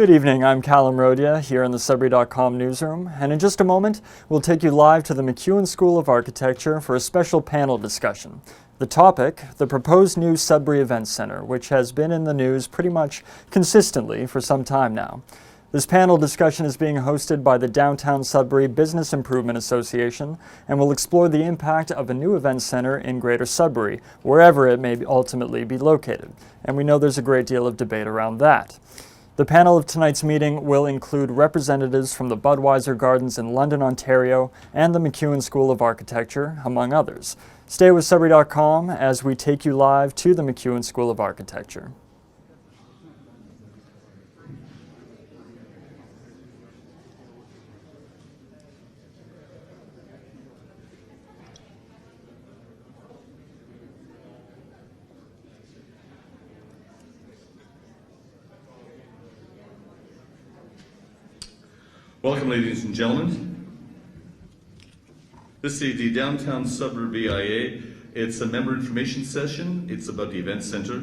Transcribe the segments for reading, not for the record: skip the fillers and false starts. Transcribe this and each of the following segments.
Good evening, I'm Callum Rodia here in the Sudbury.com newsroom, and in just a moment, we'll take you live to the McEwen School of Architecture for a special panel discussion. The topic, the proposed new Sudbury Event Center, which has been in the news pretty much consistently for some time now. This panel discussion is being hosted by the Downtown Sudbury Business Improvement Association and will explore the impact of a new event center in Greater Sudbury, wherever it may ultimately be located. And we know there's a great deal of debate around that. The panel of tonight's meeting will include representatives from the Budweiser Gardens in London, Ontario, and the McEwen School of Architecture, among others. Stay with Sudbury.com as we take you live to the McEwen School of Architecture. Welcome, ladies and gentlemen. This is the Downtown Sudbury BIA. It's a member information session. It's about the event center.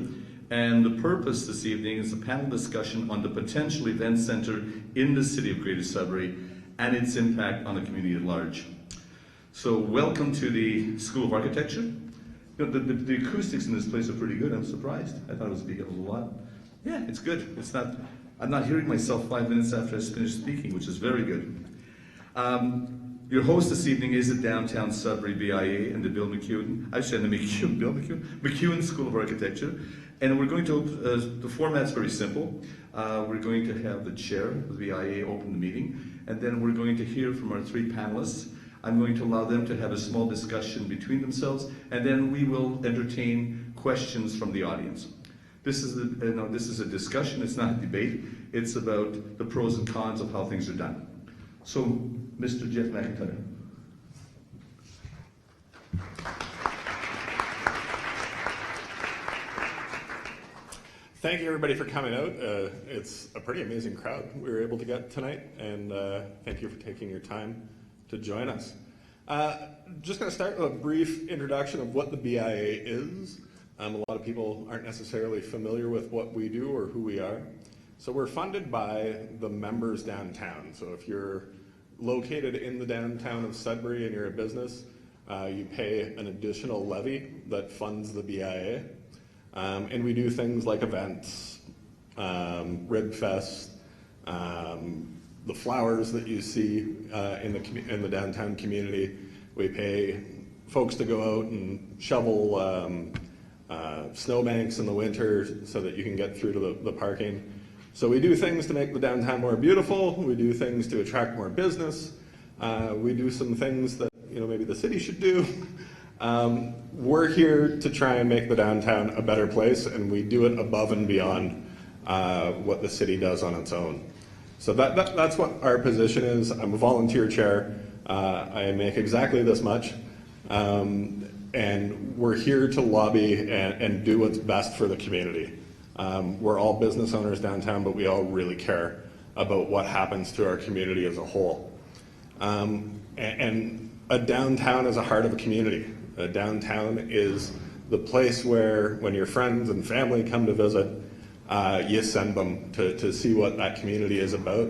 And the purpose this evening is a panel discussion on the potential event center in the city of Greater Sudbury and its impact on the community at large. So welcome to the School of Architecture. You know, the acoustics in this place are pretty good. I'm surprised. I thought it was a lot. Yeah, it's good. I'm not hearing myself 5 minutes after I finished speaking, which is very good. Your host this evening is the Downtown Sudbury BIA and the McEwen School of Architecture. And we're going to, the format's very simple. We're going to have the chair of the BIA open the meeting, and then we're going to hear from our three panelists. I'm going to allow them to have a small discussion between themselves, and then we will entertain questions from the audience. This is a discussion, it's not a debate. It's about the pros and cons of how things are done. So, Mr. Jeff McIntyre. Thank you, everybody, for coming out. It's a pretty amazing crowd we were able to get tonight, and thank you for taking your time to join us. Just going to start with a brief introduction of what the BIA is. A lot of people aren't necessarily familiar with what we do or who we are. So we're funded by the members downtown. So if you're located in the downtown of Sudbury and you're a business, you pay an additional levy that funds the BIA. And we do things like events, Rib Fest, the flowers that you see in the downtown community. We pay folks to go out and shovel snowbanks in the winter so that you can get through to the parking. So we do things to make the downtown more beautiful. We do things to attract more business. We do some things that maybe the city should do. We're here to try and make the downtown a better place, and we do it above and beyond what the city does on its own. So that's what our position is. I'm a volunteer chair. I make exactly this much. And we're here to lobby and do what's best for the community. We're all business owners downtown, but we all really care about what happens to our community as a whole. And a downtown is a heart of a community. A downtown is the place where, when your friends and family come to visit, you send them to see what that community is about.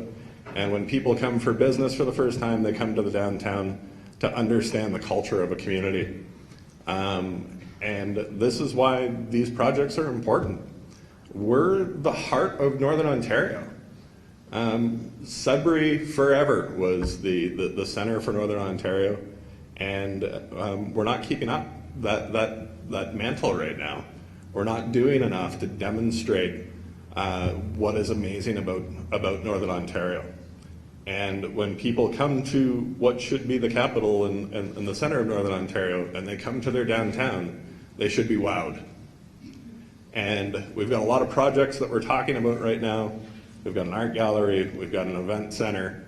And when people come for business for the first time, they come to the downtown to understand the culture of a community. And this is why these projects are important. We're the heart of Northern Ontario. Sudbury forever was the center for Northern Ontario, and we're not keeping up that mantle right now. We're not doing enough to demonstrate what is amazing about Northern Ontario. And when people come to what should be the capital and the center of Northern Ontario, and they come to their downtown, they should be wowed. And we've got a lot of projects that we're talking about right now. We've got an art gallery, we've got an event center,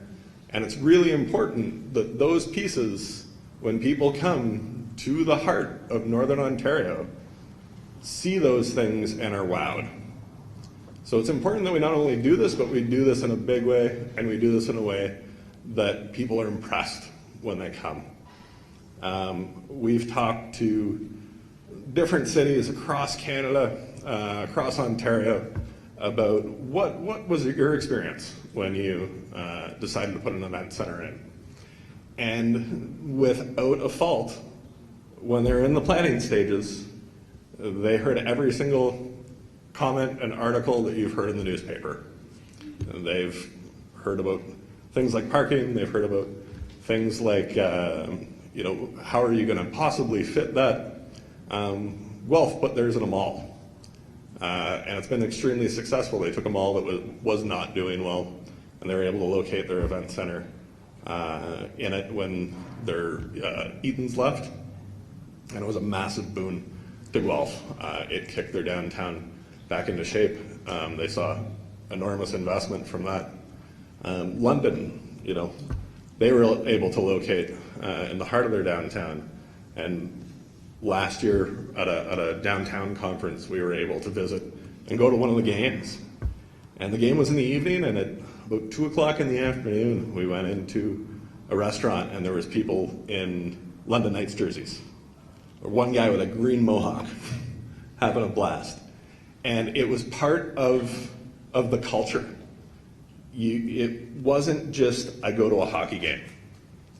and it's really important that those pieces, when people come to the heart of Northern Ontario, see those things and are wowed. So it's important that we not only do this, but we do this in a big way, and we do this in a way that people are impressed when they come. We've talked to different cities across Canada, across Ontario, about what was your experience when you decided to put an event center in. And without a fault, when they're in the planning stages, they heard every single comment and article that you've heard in the newspaper. They've heard about things like parking, they've heard about things like, how are you going to possibly fit that wealth put theirs in a mall? And it's been extremely successful. They took a mall that was not doing well, and they were able to locate their event center in it when their Eaton's left, and it was a massive boon to Guelph. It kicked their downtown back into shape. They saw enormous investment from that. London, they were able to locate in the heart of their downtown, and last year at a downtown conference, we were able to visit and go to one of the games. And the game was in the evening, and at about 2 o'clock in the afternoon, we went into a restaurant, and there was people in London Knights jerseys. Or one guy with a green mohawk having a blast. And it was part of the culture. It wasn't just, I go to a hockey game.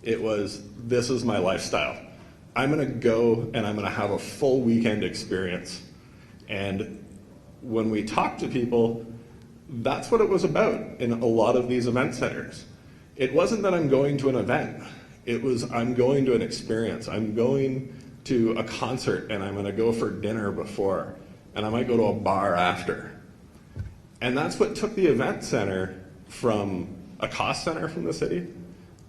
It was, this is my lifestyle. I'm going to go and I'm going to have a full weekend experience. And when we talk to people, that's what it was about in a lot of these event centers. It wasn't that I'm going to an event. It was, I'm going to an experience. I'm going to a concert, and I'm going to go for dinner before, and I might go to a bar after. And that's what took the event center from a cost center from the city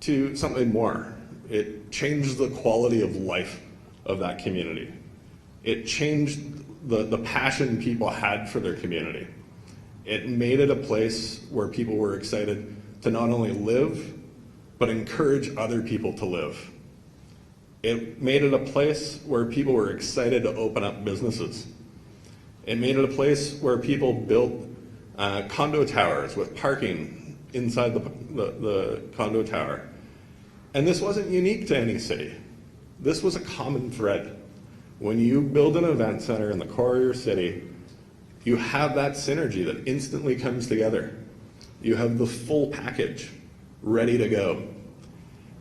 to something more. It changed the quality of life of that community. It changed the passion people had for their community. It made it a place where people were excited to not only live, but encourage other people to live. It made it a place where people were excited to open up businesses. It made it a place where people built condo towers with parking inside the condo tower. And this wasn't unique to any city. This was a common thread. When you build an event center in the core of your city, you have that synergy that instantly comes together. You have the full package ready to go.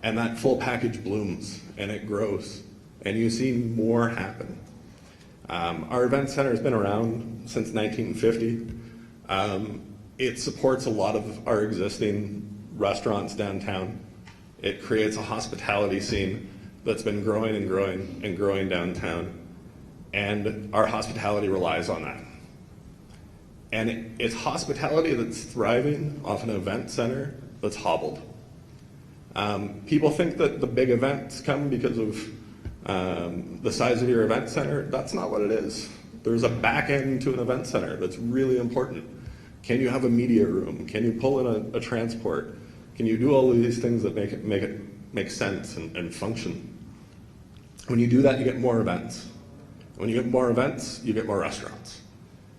And that full package blooms and it grows. And you see more happen. Our event center has been around since 1950. It supports a lot of our existing restaurants downtown. It creates a hospitality scene that's been growing and growing and growing downtown. And our hospitality relies on that. And it's hospitality that's thriving off an event center that's hobbled. People think that the big events come because of the size of your event center. That's not what it is. There's a back end to an event center that's really important. Can you have a media room? Can you pull in a transport? Can you do all of these things that make it make sense and function? When you do that, you get more events. When you get more events, you get more restaurants.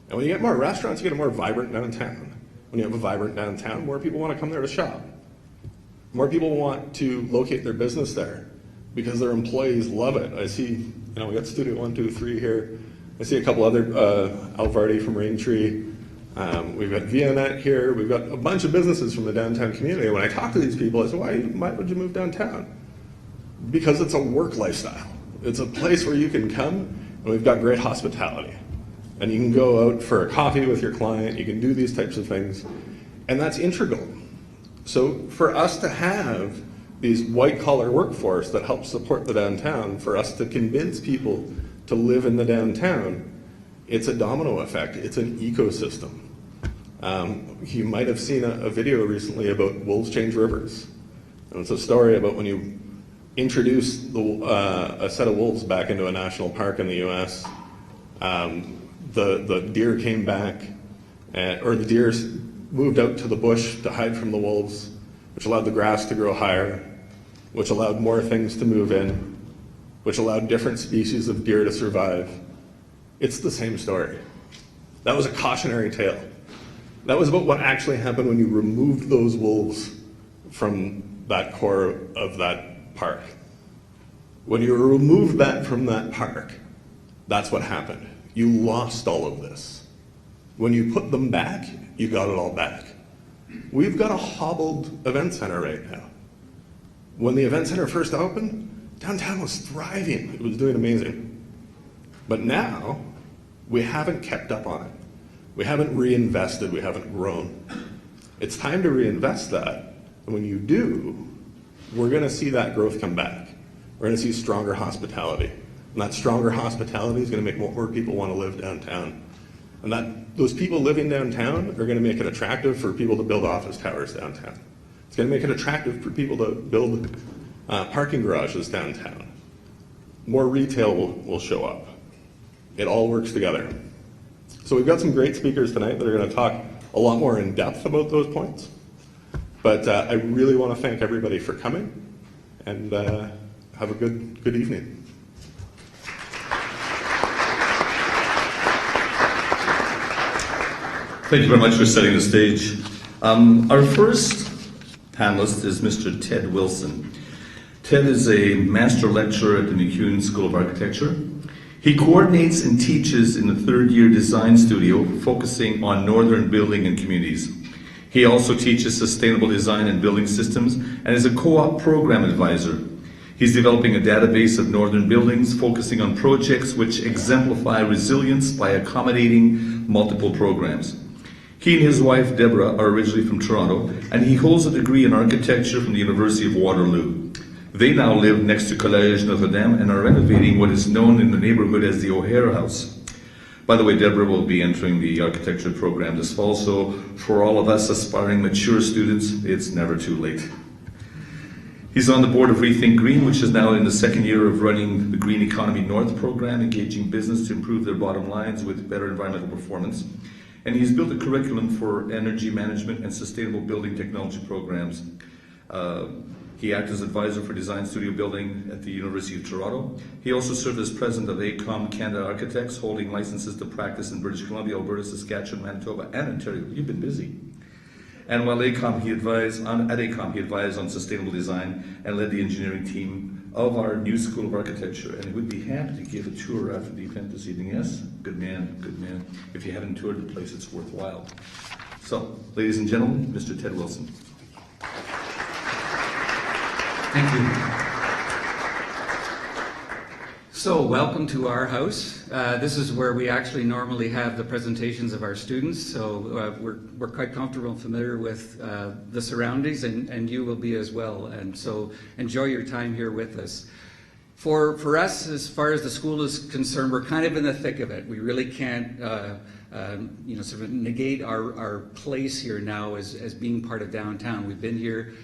And when you get more restaurants, you get a more vibrant downtown. When you have a vibrant downtown, more people want to come there to shop. More people want to locate their business there because their employees love it. I see, we got Studio 123 here. I see a couple other, Alvardi from Raintree. We've got Vianet here. We've got a bunch of businesses from the downtown community. When I talk to these people, I say, why would you move downtown? Because it's a work lifestyle. It's a place where you can come, and we've got great hospitality. And you can go out for a coffee with your client. You can do these types of things. And that's integral. So for us to have these white-collar workforce that helps support the downtown, for us to convince people to live in the downtown, it's a domino effect. It's an ecosystem. You might have seen a video recently about wolves change rivers. And it's a story about when you introduce a set of wolves back into a national park in the US, the deer came back, or the deer moved out to the bush to hide from the wolves, which allowed the grass to grow higher, which allowed more things to move in, which allowed different species of deer to survive. It's the same story. That was a cautionary tale. That was about what actually happened when you removed those wolves from that core of that park. When you removed that from that park, that's what happened. You lost all of this. When you put them back, you got it all back. We've got a hobbled event center right now. When the event center first opened, downtown was thriving. It was doing amazing. But now, we haven't kept up on it. We haven't reinvested, we haven't grown. It's time to reinvest that. And when you do, we're gonna see that growth come back. We're gonna see stronger hospitality. And that stronger hospitality is gonna make more people wanna live downtown. And those people living downtown are gonna make it attractive for people to build office towers downtown. It's gonna make it attractive for people to build parking garages downtown. More retail will show up. It all works together. So we've got some great speakers tonight that are gonna talk a lot more in depth about those points. But I really wanna thank everybody for coming, and have a good evening. Thank you very much for setting the stage. Our first panelist is Mr. Ted Wilson. Ted is a master lecturer at the McEwen School of Architecture. He coordinates and teaches in the third-year design studio, focusing on northern building and communities. He also teaches sustainable design and building systems and is a co-op program advisor. He's developing a database of northern buildings, focusing on projects which exemplify resilience by accommodating multiple programs. He and his wife, Deborah, are originally from Toronto, and he holds a degree in architecture from the University of Waterloo. They now live next to Collège Notre Dame and are renovating what is known in the neighborhood as the O'Hare House. By the way, Deborah will be entering the architecture program this fall, so for all of us aspiring mature students, it's never too late. He's on the board of Rethink Green, which is now in the second year of running the Green Economy North program, engaging business to improve their bottom lines with better environmental performance. And he's built a curriculum for energy management and sustainable building technology programs. He acted as advisor for design studio building at the University of Toronto. He also served as president of ACOM Canada Architects, holding licenses to practice in British Columbia, Alberta, Saskatchewan, Manitoba, and Ontario. You've been busy. And while at ACOM, he advised on sustainable design and led the engineering team of our new School of Architecture. And he would be happy to give a tour after the event this evening. Yes? Good man, good man. If you haven't toured the place, it's worthwhile. So, ladies and gentlemen, Mr. Ted Wilson. Thank you. So, welcome to our house. This is where we actually normally have the presentations of our students, so we're quite comfortable and familiar with the surroundings, and you will be as well. And so, enjoy your time here with us. For us, as far as the school is concerned, we're kind of in the thick of it. We really can't sort of negate our place here now as being part of downtown. We've been here.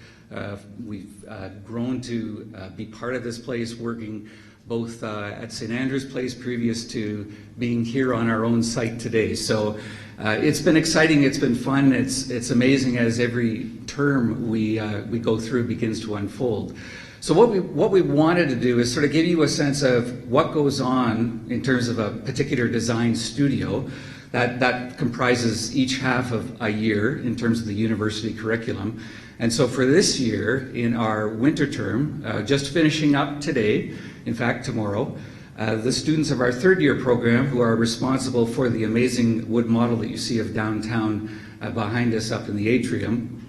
We've grown to be part of this place, working both at St. Andrew's Place previous to being here on our own site today. So it's been exciting, it's been fun, it's amazing as every term we go through begins to unfold. So what we wanted to do is sort of give you a sense of what goes on in terms of a particular design studio that comprises each half of a year in terms of the university curriculum. And so for this year, in our winter term, just finishing up today, in fact tomorrow, the students of our third year program, who are responsible for the amazing wood model that you see of downtown behind us up in the atrium,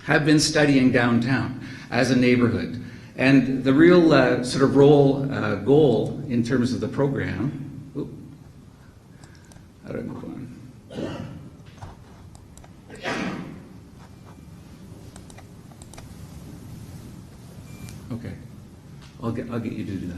have been studying downtown as a neighborhood. And the real sort of goal in terms of the program, how do I move on? Okay, I'll get you to do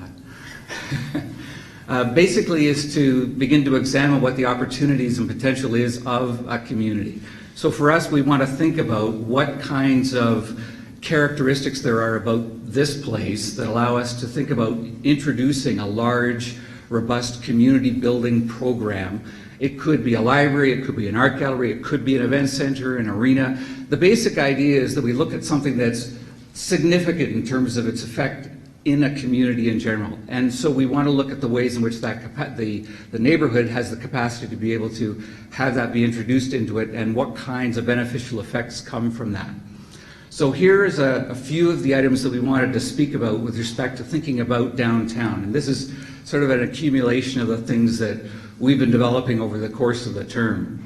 that. Basically is to begin to examine what the opportunities and potential is of a community. So for us, we want to think about what kinds of characteristics there are about this place that allow us to think about introducing a large, robust community building program. It could be a library, it could be an art gallery, it could be an event center, an arena. The basic idea is that we look at something that's significant in terms of its effect in a community in general. And so we want to look at the ways in which that the neighborhood has the capacity to be able to have that be introduced into it, and what kinds of beneficial effects come from that. So here's a few of the items that we wanted to speak about with respect to thinking about downtown. And this is sort of an accumulation of the things that we've been developing over the course of the term.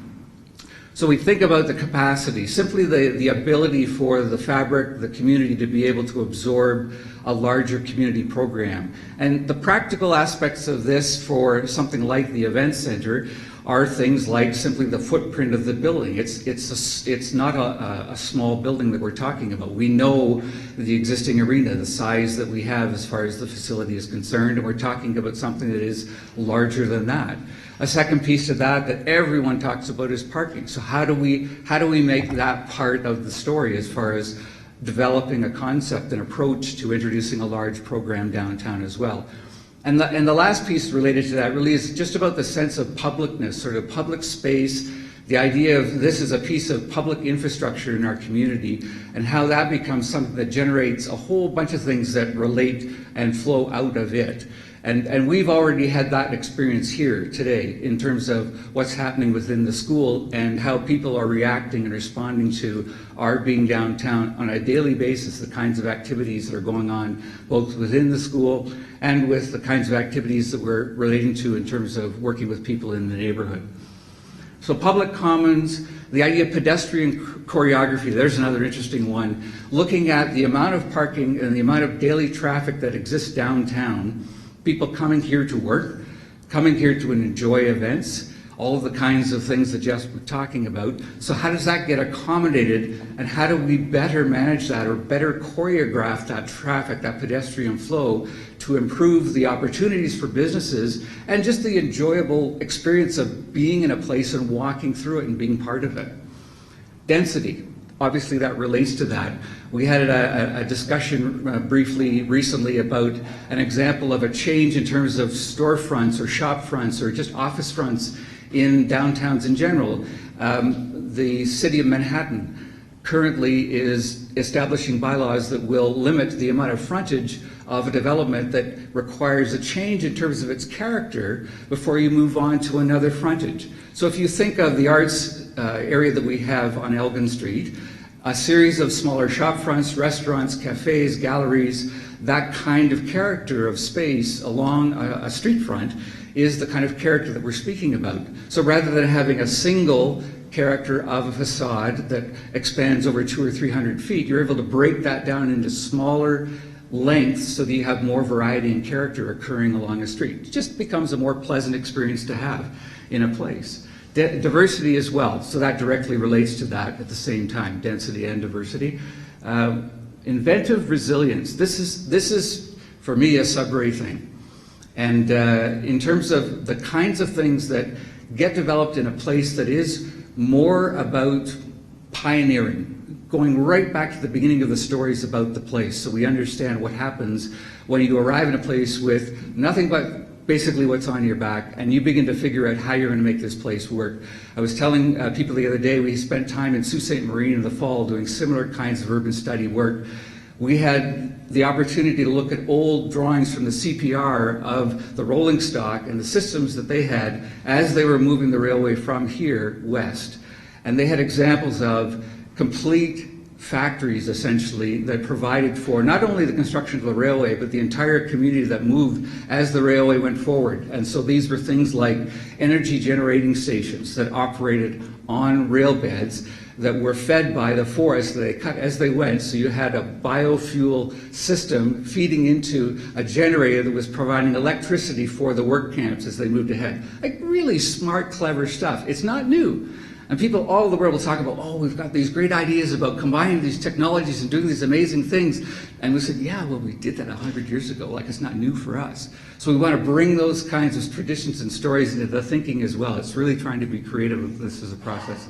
So we think about the capacity, simply the ability for the fabric, the community to be able to absorb a larger community program. And the practical aspects of this for something like the event center are things like simply the footprint of the building. It's not a small building that we're talking about. We know the existing arena, the size that we have as far as the facility is concerned, and we're talking about something that is larger than that. A second piece of that everyone talks about is parking. So how do we make that part of the story as far as developing a concept and approach to introducing a large program downtown as well? And the last piece related to that really is just about the sense of publicness, sort of public space, the idea of this is a piece of public infrastructure in our community, and how that becomes something that generates a whole bunch of things that relate and flow out of it. And we've already had that experience here today in terms of what's happening within the school and how people are reacting and responding to our being downtown on a daily basis, the kinds of activities that are going on both within the school and with the kinds of activities that we're relating to in terms of working with people in the neighborhood. So public commons, the idea of pedestrian choreography, there's another interesting one. Looking at the amount of parking and the amount of daily traffic that exists downtown, people coming here to work, coming here to enjoy events, all of the kinds of things that Jess was talking about. So how does that get accommodated, and how do we better manage that or better choreograph that traffic, that pedestrian flow, to improve the opportunities for businesses and just the enjoyable experience of being in a place and walking through it and being part of it? Density. Obviously that relates to that. We had a discussion briefly recently about an example of a change in terms of storefronts or shop fronts or just office fronts in downtowns in general. The city of Manhattan currently is establishing bylaws that will limit the amount of frontage of a development that requires a change in terms of its character before you move on to another frontage. So if you think of the arts area that we have on Elgin Street, a series of smaller shop fronts, restaurants, cafes, galleries, that kind of character of space along a street front is the kind of character that we're speaking about. So rather than having a single character of a facade that expands over 200 or 300 feet, you're able to break that down into smaller lengths so that you have more variety and character occurring along a street. It just becomes a more pleasant experience to have in a place. Diversity as well, so that directly relates to that at the same time, density and diversity. Inventive resilience, this is for me a Sudbury thing. And in terms of the kinds of things that get developed in a place that is more about pioneering, going right back to the beginning of the stories about the place, so we understand what happens when you arrive in a place with nothing but basically what's on your back, and you begin to figure out how you're going to make this place work. I was telling people the other day, we spent time in Sault Ste. Marie in the fall doing similar kinds of urban study work. We had the opportunity to look at old drawings from the CPR of the rolling stock and the systems that they had as they were moving the railway from here west. And they had examples of complete factories essentially that provided for not only the construction of the railway but the entire community that moved as the railway went forward. And so these were things like energy generating stations that operated on rail beds that were fed by the forest that they cut as they went. So you had a biofuel system feeding into a generator that was providing electricity for the work camps as they moved ahead. Like really smart, clever stuff. It's not new. And people all over the world will talk about, oh, we've got these great ideas about combining these technologies and doing these amazing things. And we said, yeah, well, we did that 100 years ago. Like, it's not new for us. So we want to bring those kinds of traditions and stories into the thinking as well. It's really trying to be creative with this as a process.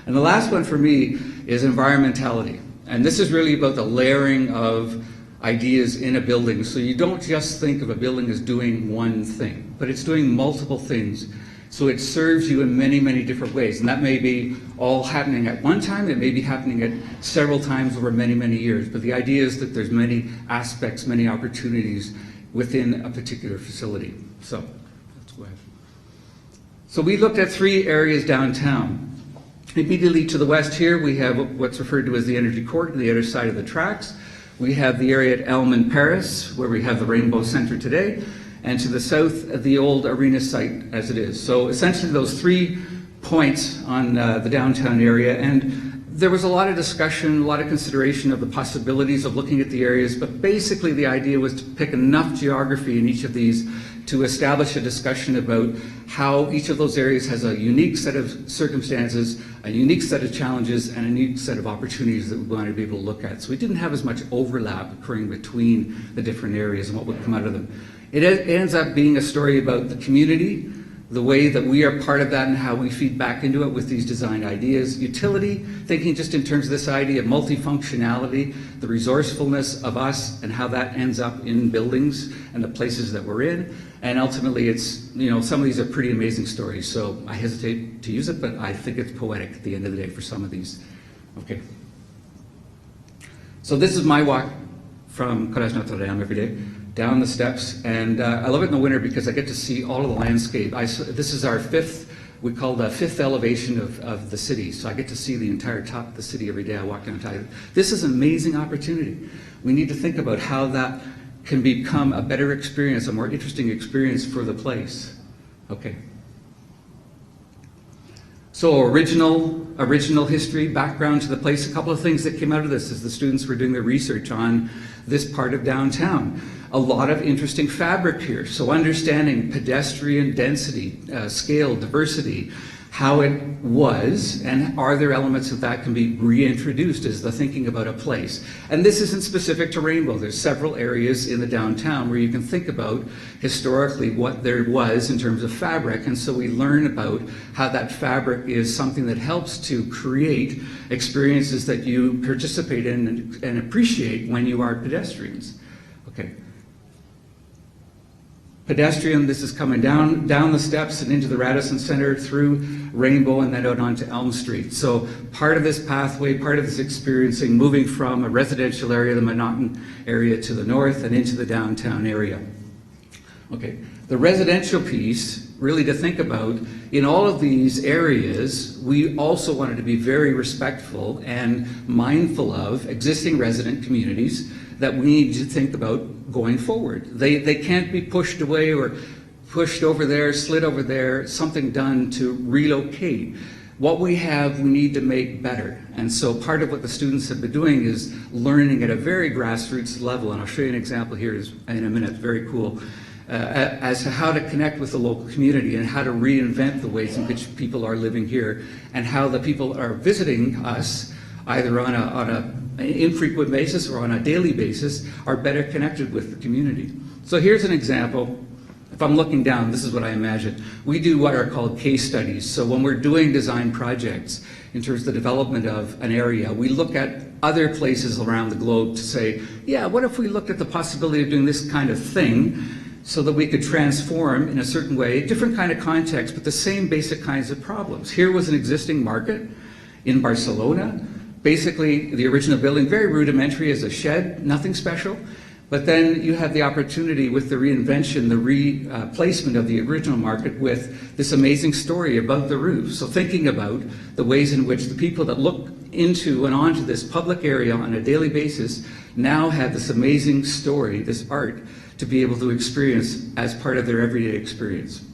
And the last one for me is environmentality. And this is really about the layering of ideas in a building. So you don't just think of a building as doing one thing, but it's doing multiple things. So it serves you in many, many different ways. And that may be all happening at one time. It may be happening at several times over many, many years. But the idea is that there's many aspects, many opportunities within a particular facility. So let's go ahead. So we looked at 3 areas downtown. Immediately to the west here, we have what's referred to as the Energy Court on the other side of the tracks. We have the area at Elm and Paris, where we have the Rainbow Center today. And to the south, the old arena site as it is. So essentially those 3 points on the downtown area, and there was a lot of discussion, a lot of consideration of the possibilities of looking at the areas, but basically the idea was to pick enough geography in each of these to establish a discussion about how each of those areas has a unique set of circumstances, a unique set of challenges, and a unique set of opportunities that we wanted to be able to look at. So we didn't have as much overlap occurring between the different areas and what would come out of them. It ends up being a story about the community, the way that we are part of that and how we feed back into it with these design ideas. Utility, thinking just in terms of this idea of multifunctionality, the resourcefulness of us and how that ends up in buildings and the places that we're in. And ultimately it's, you know, some of these are pretty amazing stories, so I hesitate to use it, but I think it's poetic at the end of the day for some of these. Okay. So this is my walk from Collège Notre Dame every day, down the steps, and I love it in the winter because I get to see all of the landscape. This is our fifth, we call the fifth elevation of the city, so I get to see the entire top of the city every day I walk down. This is an amazing opportunity. We need to think about how that can become a better experience, a more interesting experience for the place. Okay. So original history, background to the place. A couple of things that came out of this as the students were doing their research on this part of downtown. A lot of interesting fabric here. So understanding pedestrian density, scale, diversity, how it was, and are there elements of that can be reintroduced as the thinking about a place. And this isn't specific to Rainbow. There's several areas in the downtown where you can think about historically what there was in terms of fabric, and so we learn about how that fabric is something that helps to create experiences that you participate in and appreciate when you are pedestrians. Okay. Pedestrian, this is coming down the steps and into the Radisson Center through Rainbow and then out onto Elm Street. So part of this pathway, part of this experiencing, moving from a residential area, the Monaton area to the north and into the downtown area. Okay, the residential piece, really to think about, in all of these areas, we also wanted to be very respectful and mindful of existing resident communities that we need to think about going forward. They can't be pushed away or pushed over there, slid over there, something done to relocate. What we have, we need to make better. And so part of what the students have been doing is learning at a very grassroots level, and I'll show you an example here in a minute, very cool, as to how to connect with the local community and how to reinvent the ways in which people are living here and how the people are visiting us either on an infrequent basis or on a daily basis are better connected with the community. So here's an example. If I'm looking down, this is what I imagine. We do what are called case studies. So when we're doing design projects in terms of the development of an area, we look at other places around the globe to say, yeah, what if we looked at the possibility of doing this kind of thing so that we could transform in a certain way, different kind of context, but the same basic kinds of problems. Here was an existing market in Barcelona. Basically, the original building, very rudimentary as a shed, nothing special. But then you have the opportunity with the reinvention, the replacement of the original market with this amazing story above the roof. So thinking about the ways in which the people that look into and onto this public area on a daily basis now have this amazing story, this art, to be able to experience as part of their everyday experience.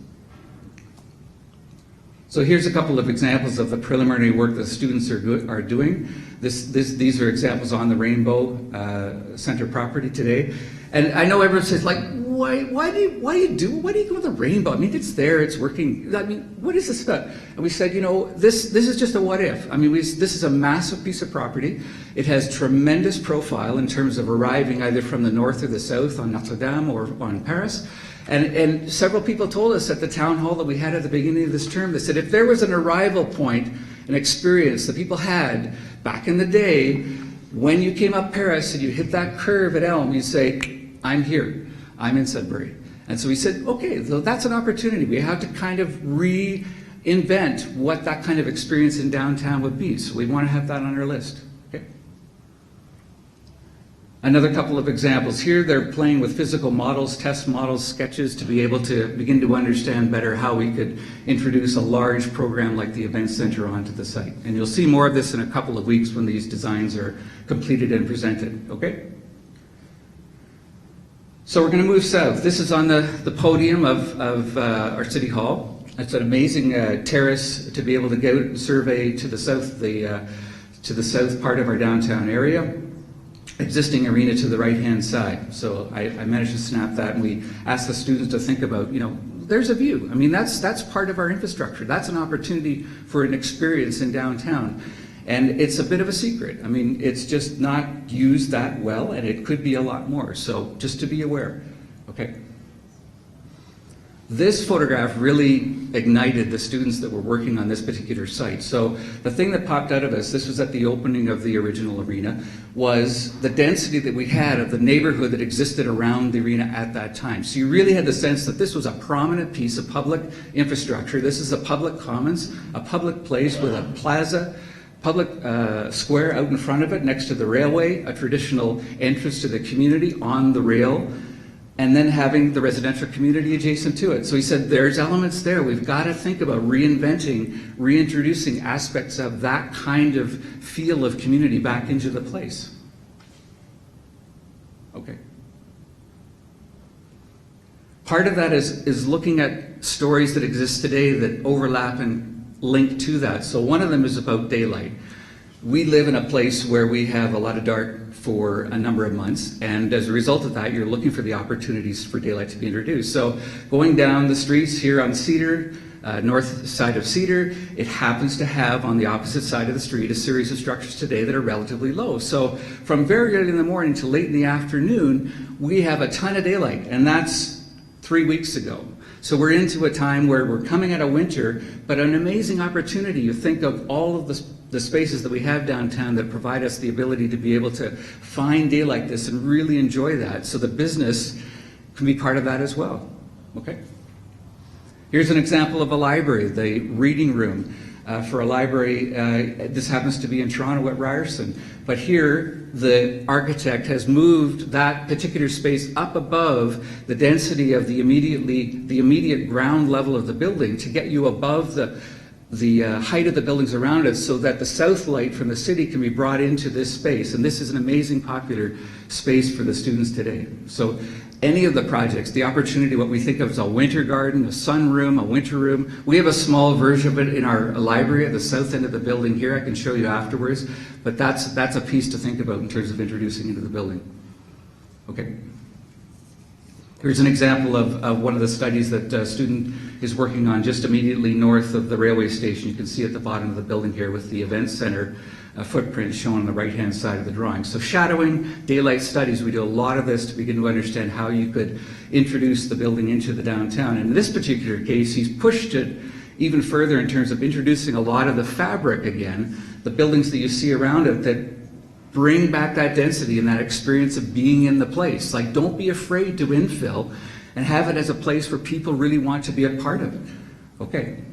So here's a couple of examples of the preliminary work that students are doing. These are examples on the Rainbow Center property today. And I know everyone says, like, why do you go with the Rainbow? I mean, it's there, it's working. I mean, what is this about? And we said, you know, this is just a what if. I mean, this is a massive piece of property. It has tremendous profile in terms of arriving either from the north or the south on Notre Dame or on Paris. And several people told us at the town hall that we had at the beginning of this term, they said if there was an arrival point, an experience that people had back in the day, when you came up Paris and you hit that curve at Elm, you'd say, I'm here, I'm in Sudbury. And so we said, okay, so that's an opportunity. We have to kind of reinvent what that kind of experience in downtown would be. So we want to have that on our list. Another couple of examples here, they're playing with physical models, test models, sketches to be able to begin to understand better how we could introduce a large program like the Event Center onto the site. And you'll see more of this in a couple of weeks when these designs are completed and presented, okay? So we're going to move south. This is on the podium of our City Hall. It's an amazing terrace to be able to go and survey to the south, to the south part of our downtown area. Existing arena to the right-hand side. So I managed to snap that, and we asked the students to think about, you know, there's a view. I mean, that's part of our infrastructure. That's an opportunity for an experience in downtown. And it's a bit of a secret. I mean, it's just not used that well, and it could be a lot more. So just to be aware, okay? This photograph really ignited the students that were working on this particular site. So the thing that popped out of us, this was at the opening of the original arena, was the density that we had of the neighborhood that existed around the arena at that time. So you really had the sense that this was a prominent piece of public infrastructure. This is a public commons, a public place with a plaza, public square out in front of it next to the railway, a traditional entrance to the community on the rail, and then having the residential community adjacent to it. So he said, there's elements there. We've got to think about reinventing, reintroducing aspects of that kind of feel of community back into the place. Okay. Part of that is looking at stories that exist today that overlap and link to that. So one of them is about daylight. We live in a place where we have a lot of dark for a number of months, and as a result of that, you're looking for the opportunities for daylight to be introduced. So going down the streets here on Cedar, north side of Cedar, it happens to have on the opposite side of the street a series of structures today that are relatively low. So from very early in the morning to late in the afternoon, we have a ton of daylight, and that's 3 weeks ago. So we're into a time where we're coming out of winter, but an amazing opportunity. You think of all of the spaces that we have downtown that provide us the ability to be able to find day like this and really enjoy that. So the business can be part of that as well. Okay. Here's an example of a library, the reading room for a library. This happens to be in Toronto at Ryerson. But here, the architect has moved that particular space up above the density of the immediate ground level of the building to get you above the height of the buildings around it, so that the south light from the city can be brought into this space. And this is an amazing popular space for the students today. So any of the projects, the opportunity, what we think of as a winter garden, a sunroom, a winter room. We have a small version of it in our library at the south end of the building here. I can show you afterwards. But that's a piece to think about in terms of introducing into the building. Okay. Here's an example of one of the studies that a student is working on just immediately north of the railway station. You can see at the bottom of the building here with the event center footprint shown on the right-hand side of the drawing. So shadowing, daylight studies, we do a lot of this to begin to understand how you could introduce the building into the downtown. And in this particular case, he's pushed it even further in terms of introducing a lot of the fabric again, the buildings that you see around it that bring back that density and that experience of being in the place. Like, don't be afraid to infill and have it as a place where people really want to be a part of it. Okay.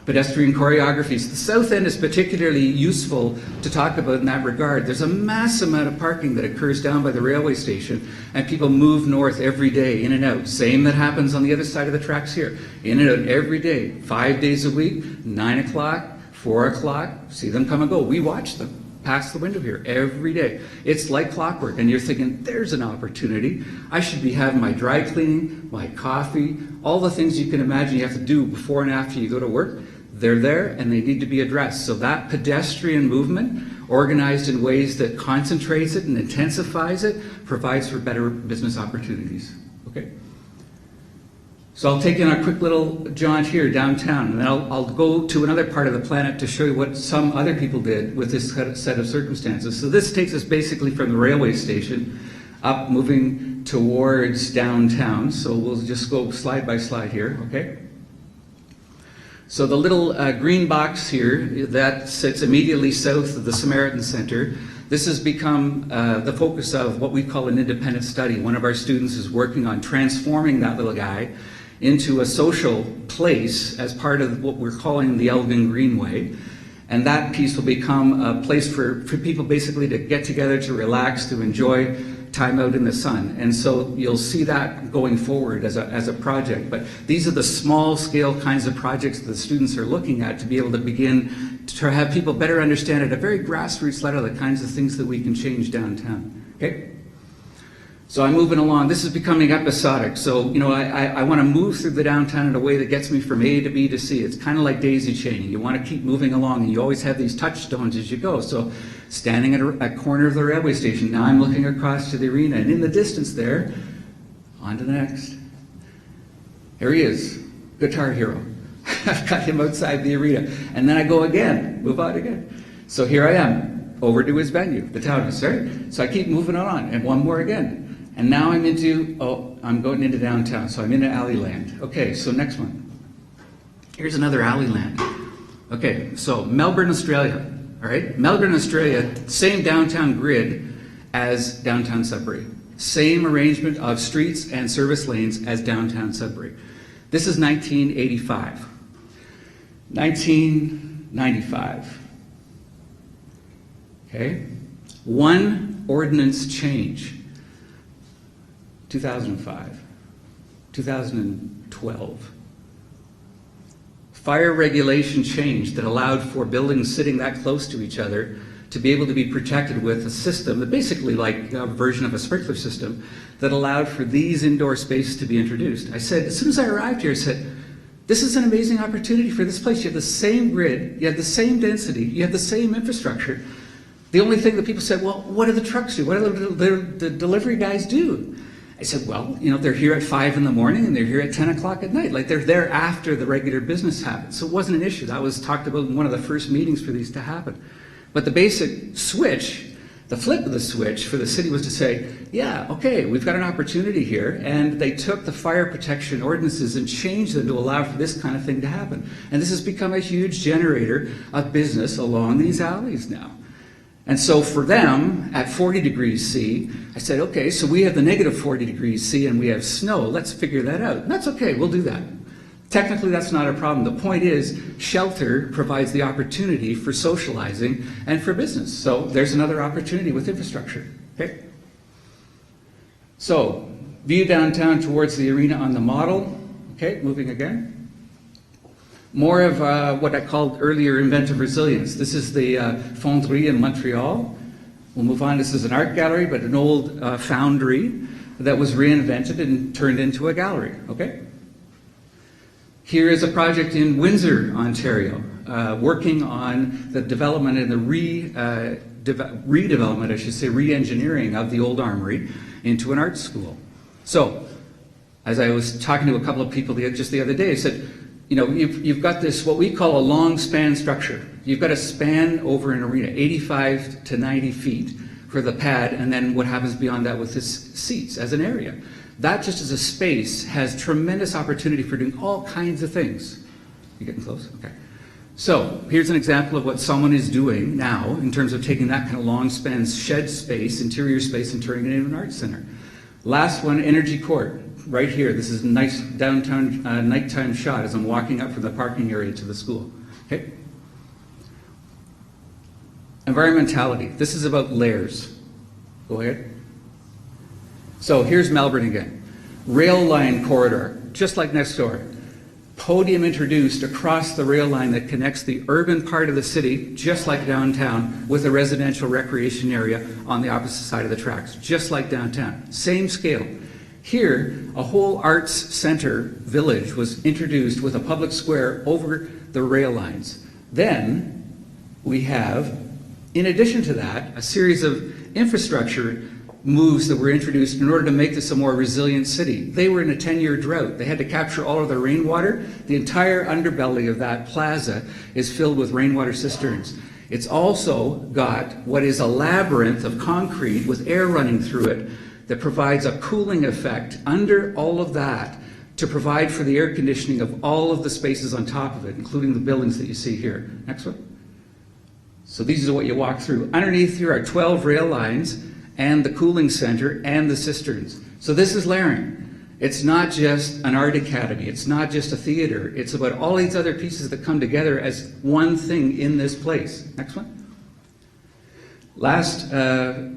Pedestrian choreographies. The south end is particularly useful to talk about in that regard. There's a mass amount of parking that occurs down by the railway station, and people move north every day, in and out. Same that happens on the other side of the tracks here. In and out every day, 5 days a week, 9 o'clock, 4 o'clock, see them come and go. We watch them pass the window here every day. It's like clockwork, and you're thinking, there's an opportunity. I should be having my dry cleaning, my coffee, all the things you can imagine you have to do before and after you go to work. They're there, and they need to be addressed. So that pedestrian movement, organized in ways that concentrates it and intensifies it, provides for better business opportunities. Okay. So I'll take in a quick little jaunt here downtown, and then I'll go to another part of the planet to show you what some other people did with this set of circumstances. So this takes us basically from the railway station up, moving towards downtown. So we'll just go slide by slide here, okay? So the little green box here, that sits immediately south of the Samaritan Center. This has become the focus of what we call an independent study. One of our students is working on transforming that little guy into a social place as part of what we're calling the Elgin Greenway. And that piece will become a place for people basically to get together, to relax, to enjoy time out in the sun. And so you'll see that going forward as a project. But these are the small scale kinds of projects that the students are looking at to be able to begin to have people better understand at a very grassroots level the kinds of things that we can change downtown. Okay? So I'm moving along. This is becoming episodic. So, you know, I want to move through the downtown in a way that gets me from A to B to C. It's kind of like daisy chaining. You want to keep moving along, and you always have these touchstones as you go. So standing at a corner of the railway station, now I'm looking across to the arena, and in the distance there, on to the next. Here he is, Guitar Hero. I've got him outside the arena. And then I go again, move on again. So here I am, over to his venue, the Townhouse, right? So I keep moving on, and one more again. And now I'm I'm going into downtown, so I'm into Alleyland. Okay, so next one. Here's another Alleyland. Okay, so Melbourne, Australia, all right? Melbourne, Australia, same downtown grid as downtown Sudbury. Same arrangement of streets and service lanes as downtown Sudbury. This is 1985. 1995. Okay? One ordinance change. 2005, 2012. Fire regulation changed that allowed for buildings sitting that close to each other to be able to be protected with a system that basically like a version of a sprinkler system that allowed for these indoor spaces to be introduced. I said, as soon as I arrived here, I said, this is an amazing opportunity for this place. You have the same grid, you have the same density, you have the same infrastructure. The only thing that people said, well, what do the trucks do? What do the delivery guys do? I said, well, you know, they're here at 5 in the morning and they're here at 10 o'clock at night. Like, they're there after the regular business happens. So it wasn't an issue. That was talked about in one of the first meetings for these to happen. But the basic switch, the flip of the switch for the city was to say, yeah, okay, we've got an opportunity here. And they took the fire protection ordinances and changed them to allow for this kind of thing to happen. And this has become a huge generator of business along these alleys now. And so for them, at 40 degrees C, I said, okay, so we have the negative 40 degrees C and we have snow. Let's figure that out. And that's okay, we'll do that. Technically, that's not a problem. The point is, shelter provides the opportunity for socializing and for business. So there's another opportunity with infrastructure, okay? So, view downtown towards the arena on the model. Okay, moving again. More of what I called earlier inventive resilience. This is the Fonderie in Montreal. We'll move on. This is an art gallery, but an old foundry that was reinvented and turned into a gallery, okay? Here is a project in Windsor, Ontario, working on the development and the redevelopment, I should say, re-engineering of the old armory into an art school. So, as I was talking to a couple of people just the other day, I said, you know, you've got this, what we call a long span structure. You've got a span over an arena, 85 to 90 feet for the pad, and then what happens beyond that with this seats as an area. That just as a space has tremendous opportunity for doing all kinds of things. You getting close? Okay. So here's an example of what someone is doing now in terms of taking that kind of long span shed space, interior space, and turning it into an art center. Last one, Energy Court. Right here, this is a nice downtown nighttime shot as I'm walking up from the parking area to the school. Okay. Environmentality. This is about layers. Go ahead. So here's Melbourne again. Rail line corridor, just like next door. Podium introduced across the rail line that connects the urban part of the city, just like downtown, with a residential recreation area on the opposite side of the tracks, just like downtown. Same scale. Here, a whole arts center village was introduced with a public square over the rail lines. Then we have, in addition to that, a series of infrastructure moves that were introduced in order to make this a more resilient city. They were in a 10-year drought. They had to capture all of their rainwater. The entire underbelly of that plaza is filled with rainwater cisterns. It's also got what is a labyrinth of concrete with air running through it that provides a cooling effect under all of that to provide for the air conditioning of all of the spaces on top of it, including the buildings that you see here. Next one. So these are what you walk through. Underneath here are 12 rail lines and the cooling center and the cisterns. So this is layering. It's not just an art academy. It's not just a theater. It's about all these other pieces that come together as one thing in this place. Next one. Last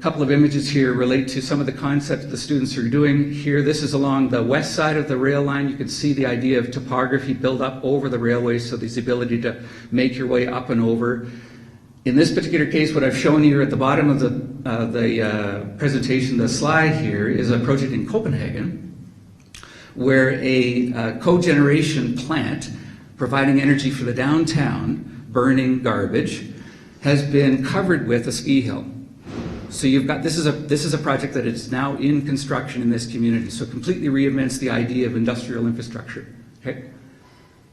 couple of images here relate to some of the concepts the students are doing here. This is along the west side of the rail line. You can see the idea of topography built up over the railway, so there's the ability to make your way up and over. In this particular case, what I've shown you at the bottom of the presentation, the slide here, is a project in Copenhagen where a cogeneration plant providing energy for the downtown, burning garbage, has been covered with a ski hill. So you've got, this is a project that is now in construction in this community, so completely reinvents the idea of industrial infrastructure. Okay?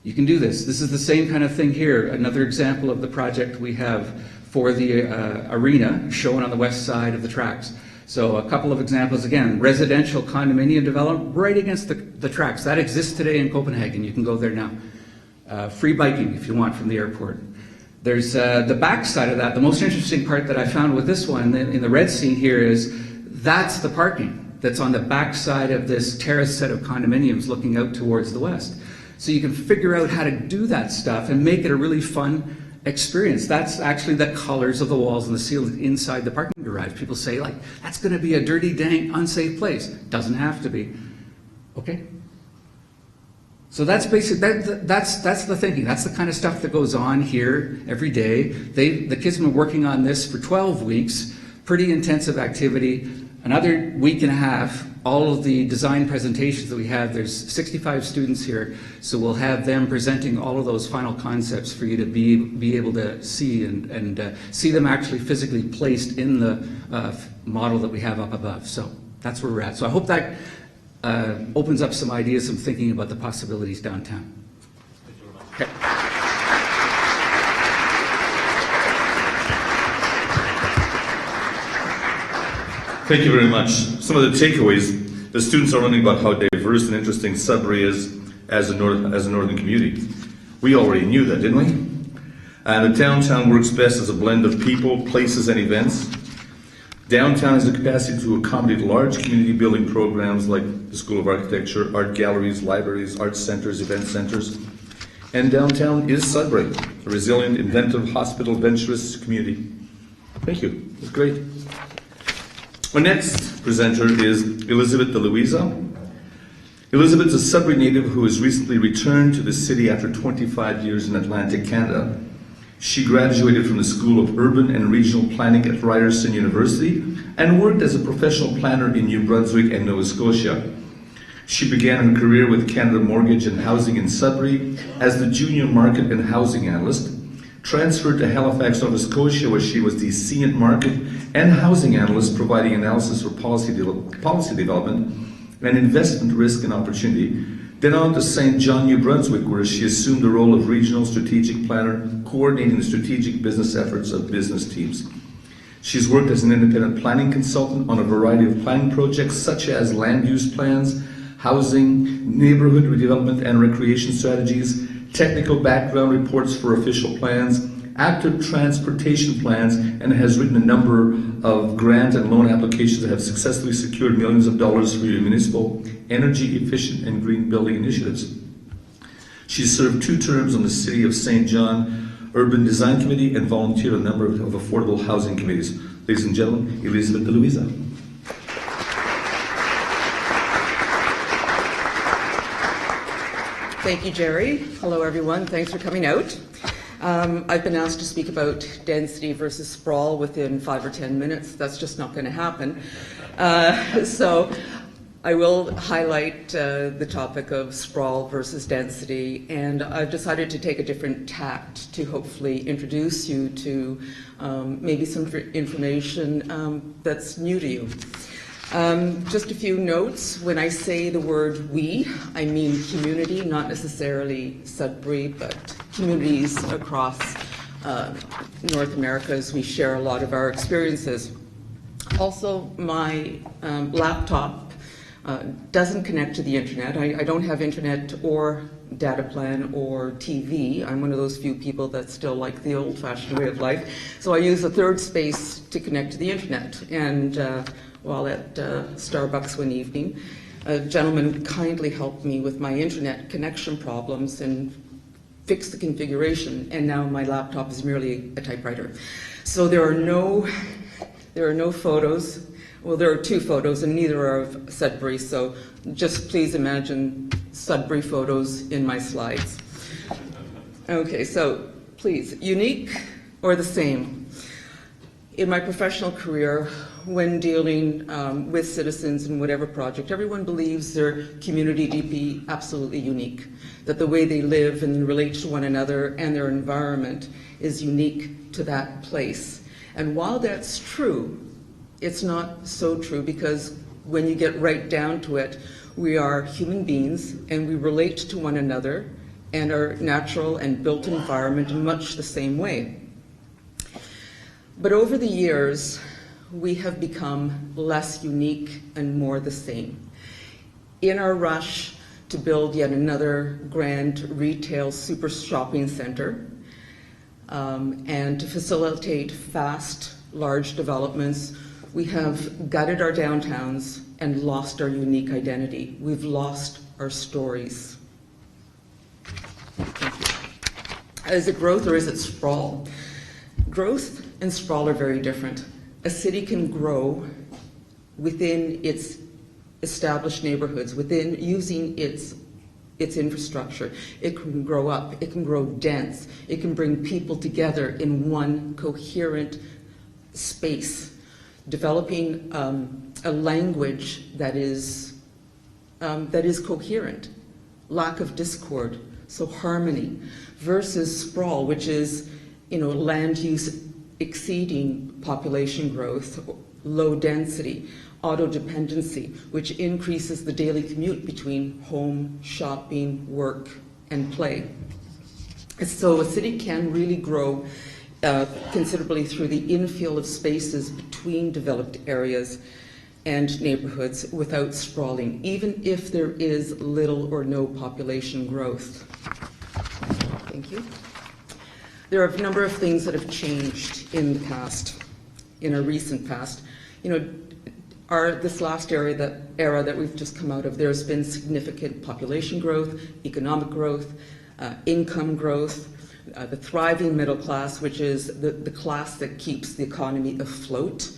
You can do this. This is the same kind of thing here. Another example of the project we have for the arena shown on the west side of the tracks. So a couple of examples again. Residential condominium development right against the tracks. That exists today in Copenhagen. You can go there now. Free biking if you want from the airport. There's the back side of that. The most interesting part that I found with this one in the red scene here is that's the parking that's on the back side of this terrace set of condominiums looking out towards the west. So you can figure out how to do that stuff and make it a really fun experience. That's actually the colors of the walls and the ceilings inside the parking garage. People say, like, that's going to be a dirty, dank, unsafe place. Doesn't have to be. Okay? So that's basic. That's the thinking. That's the kind of stuff that goes on here every day. The kids have been working on this for 12 weeks. Pretty intensive activity. Another week and a half, all of the design presentations that we have, there's 65 students here, so we'll have them presenting all of those final concepts for you to be able to see and see them actually physically placed in the model that we have up above. So that's where we're at. So I hope that opens up some ideas, some thinking about the possibilities downtown. Thank you very much. Okay. Thank you very much. Some of the takeaways, the students are learning about how diverse and interesting Sudbury is as a northern community. We already knew that, didn't we? And the downtown works best as a blend of people, places, and events. Downtown has the capacity to accommodate large community building programs like the School of Architecture, art galleries, libraries, art centers, event centers. And downtown is Sudbury, a resilient, inventive, hospitable, adventurous community. Thank you. It was great. Our next presenter is Elizabeth de Luisa. Elizabeth is a Sudbury native who has recently returned to the city after 25 years in Atlantic Canada. She graduated from the School of Urban and Regional Planning at Ryerson University and worked as a professional planner in New Brunswick and Nova Scotia. She began her career with Canada Mortgage and Housing in Sudbury as the junior market and housing analyst, transferred to Halifax, Nova Scotia, where she was the senior market and housing analyst providing analysis for policy development and investment risk and opportunity. Then on to St. John, New Brunswick, where she assumed the role of regional strategic planner, coordinating the strategic business efforts of business teams. She's worked as an independent planning consultant on a variety of planning projects such as land use plans, housing, neighborhood redevelopment and recreation strategies, technical background reports for official plans, active transportation plans, and has written a number of grant and loan applications that have successfully secured millions of dollars for municipal, energy efficient and green building initiatives. She served 2 terms on the City of St. John Urban Design Committee and volunteered on a number of affordable housing committees. Ladies and gentlemen, Elizabeth de Luisa. Thank you, Jerry. Hello, everyone. Thanks for coming out. I've been asked to speak about density versus sprawl within 5 or 10 minutes. That's just not going to happen. So I will highlight the topic of sprawl versus density, and I've decided to take a different tact to hopefully introduce you to maybe some information that's new to you. Just a few notes. When I say the word we, I mean community, not necessarily Sudbury, but communities across North America, as we share a lot of our experiences. Also, my laptop doesn't connect to the internet. I don't have internet or data plan or TV. I'm one of those few people that still like the old-fashioned way of life. So I use a third space to connect to the internet. And while at Starbucks one evening, a gentleman kindly helped me with my internet connection problems and fixed the configuration, and now my laptop is merely a typewriter. So there are no photos. Well, there are 2 photos, and neither are of Sudbury, so just please imagine Sudbury photos in my slides. Okay, so please, unique or the same? In my professional career, when dealing with citizens in whatever project, everyone believes their community to be absolutely unique, that the way they live and relate to one another and their environment is unique to that place. And while that's true, it's not so true, because when you get right down to it, we are human beings and we relate to one another and our natural and built environment in much the same way. But over the years, we have become less unique and more the same. In our rush to build yet another grand retail super shopping center and to facilitate fast, large developments, we have gutted our downtowns and lost our unique identity. We've lost our stories. Is it growth or is it sprawl? Growth and sprawl are very different. A city can grow within its established neighborhoods, within using its infrastructure. It can grow up, it can grow dense, it can bring people together in one coherent space, developing a language that is coherent, lack of discord, so harmony, versus sprawl, which is, land use exceeding population growth, low density, auto-dependency, which increases the daily commute between home, shopping, work, and play. So a city can really grow considerably through the infill of spaces between developed areas and neighborhoods without sprawling, even if there is little or no population growth. Thank you. There are a number of things that have changed in the past, in our recent past. This last era that we've just come out of, there's been significant population growth, economic growth, income growth, the thriving middle class, which is the class that keeps the economy afloat.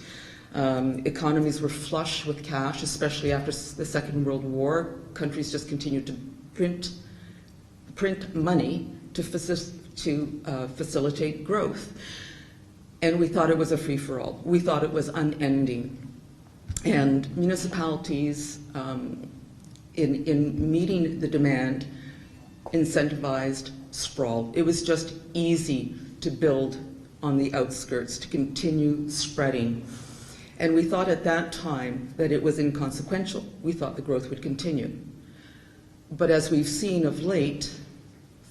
Economies were flush with cash, especially after the Second World War. Countries just continued to print money to facilitate growth. And we thought it was a free-for-all. We thought it was unending. And municipalities, in meeting the demand, incentivized sprawl. It was just easy to build on the outskirts, to continue spreading. And we thought at that time that it was inconsequential. We thought the growth would continue. But as we've seen of late,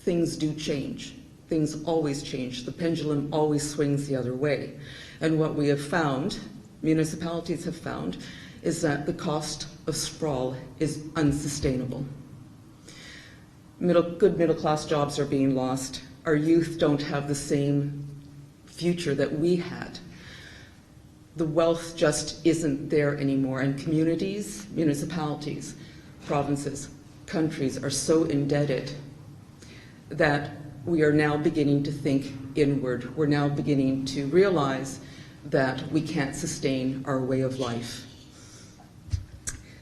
things do change. Things always change. The pendulum always swings the other way. And what we have found, municipalities have found, is that the cost of sprawl is unsustainable. Good middle-class jobs are being lost. Our youth don't have the same future that we had. The wealth just isn't there anymore, and communities, municipalities, provinces, countries are so indebted that we are now beginning to think inward. We're now beginning to realize that we can't sustain our way of life.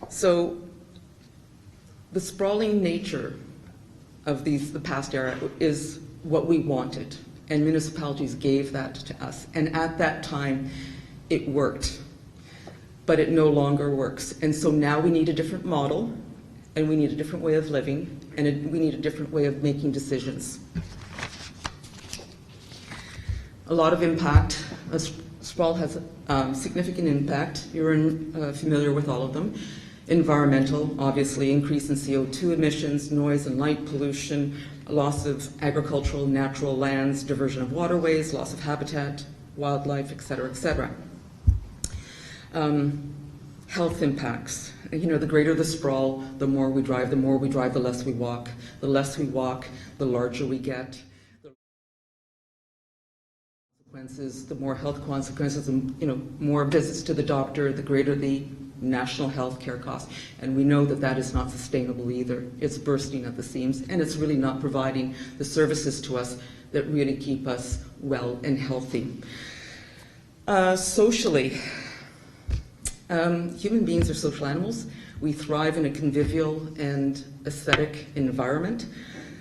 So the sprawling nature of the past era is what we wanted, and municipalities gave that to us. And at that time, it worked, but it no longer works. And so now we need a different model, and we need a different way of living, and we need a different way of making decisions. A lot of impact. Sprawl has significant impact. You're familiar with all of them. Environmental, obviously, increase in CO2 emissions, noise and light pollution, loss of agricultural, natural lands, diversion of waterways, loss of habitat, wildlife, et cetera, et cetera. Health impacts. The greater the sprawl, the more we drive, the less we walk. The less we walk, the larger we get. The more health consequences, more visits to the doctor, the greater the national health care costs. And we know that that is not sustainable either. It's bursting at the seams, and it's really not providing the services to us that really keep us well and healthy. Socially, human beings are social animals. We thrive in a convivial and aesthetic environment.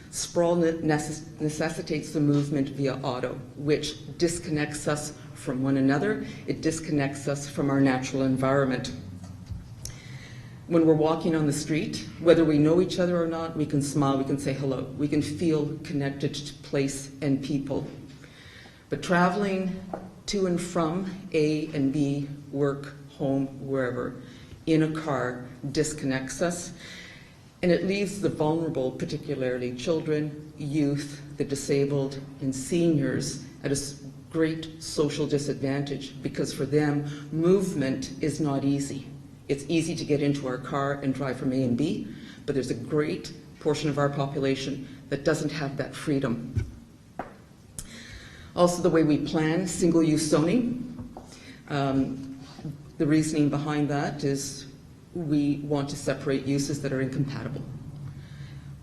Sprawl necessitates the movement via auto, which disconnects us from one another. It disconnects us from our natural environment. When we're walking on the street, whether we know each other or not, we can smile, we can say hello. We can feel connected to place and people. But traveling to and from A and B, work, home, wherever, in a car disconnects us. And it leaves the vulnerable, particularly children, youth, the disabled, and seniors at a great social disadvantage, because for them, movement is not easy. It's easy to get into our car and drive from A and B, but there's a great portion of our population that doesn't have that freedom. Also, the way we plan single-use zoning. The reasoning behind that is we want to separate uses that are incompatible.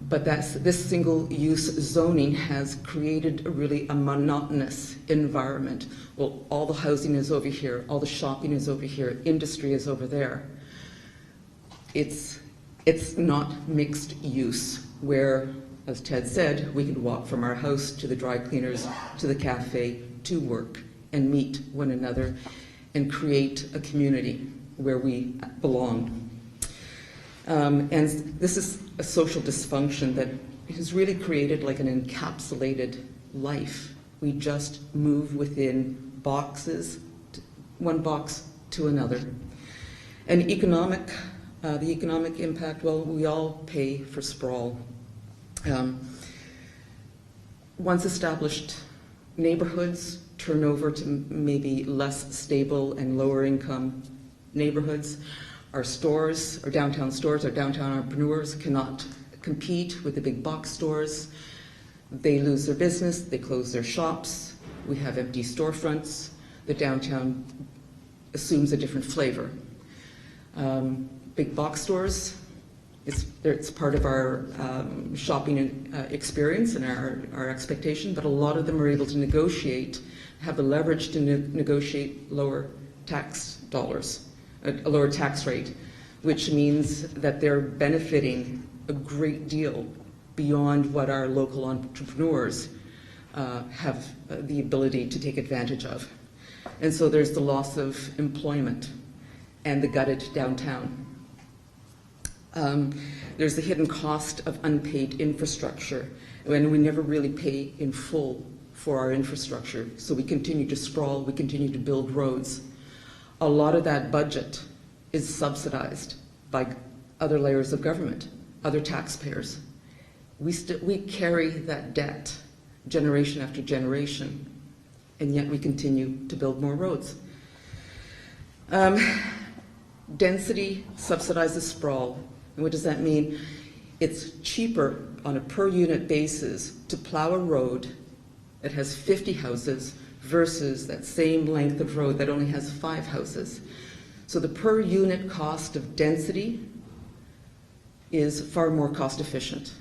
But this single-use zoning has created a monotonous environment. Well, all the housing is over here, all the shopping is over here, industry is over there. It's not mixed use, where, as Ted said, we can walk from our house to the dry cleaners, to the cafe, to work, and meet one another, and create a community where we belong. And this is a social dysfunction that has really created like an encapsulated life. We just move within boxes, one box to another. And the economic impact, well, we all pay for sprawl. Once established neighborhoods turn over to maybe less stable and lower income neighborhoods. Our stores, our downtown entrepreneurs cannot compete with the big box stores. They lose their business, they close their shops, we have empty storefronts. The downtown assumes a different flavor. Big box stores, it's part of our shopping experience and our expectation, but a lot of them are able to negotiate, have the leverage to negotiate lower tax dollars, a lower tax rate, which means that they're benefiting a great deal beyond what our local entrepreneurs have the ability to take advantage of. And so there's the loss of employment and the gutted downtown. There's the hidden cost of unpaid infrastructure, and we never really pay in full for our infrastructure. So we continue to sprawl, we continue to build roads. A lot of that budget is subsidized by other layers of government, other taxpayers. We carry that debt generation after generation, and yet we continue to build more roads. Density subsidizes sprawl. And what does that mean? It's cheaper on a per unit basis to plow a road that has 50 houses versus that same length of road that only has 5 houses. So the per unit cost of density is far more cost efficient.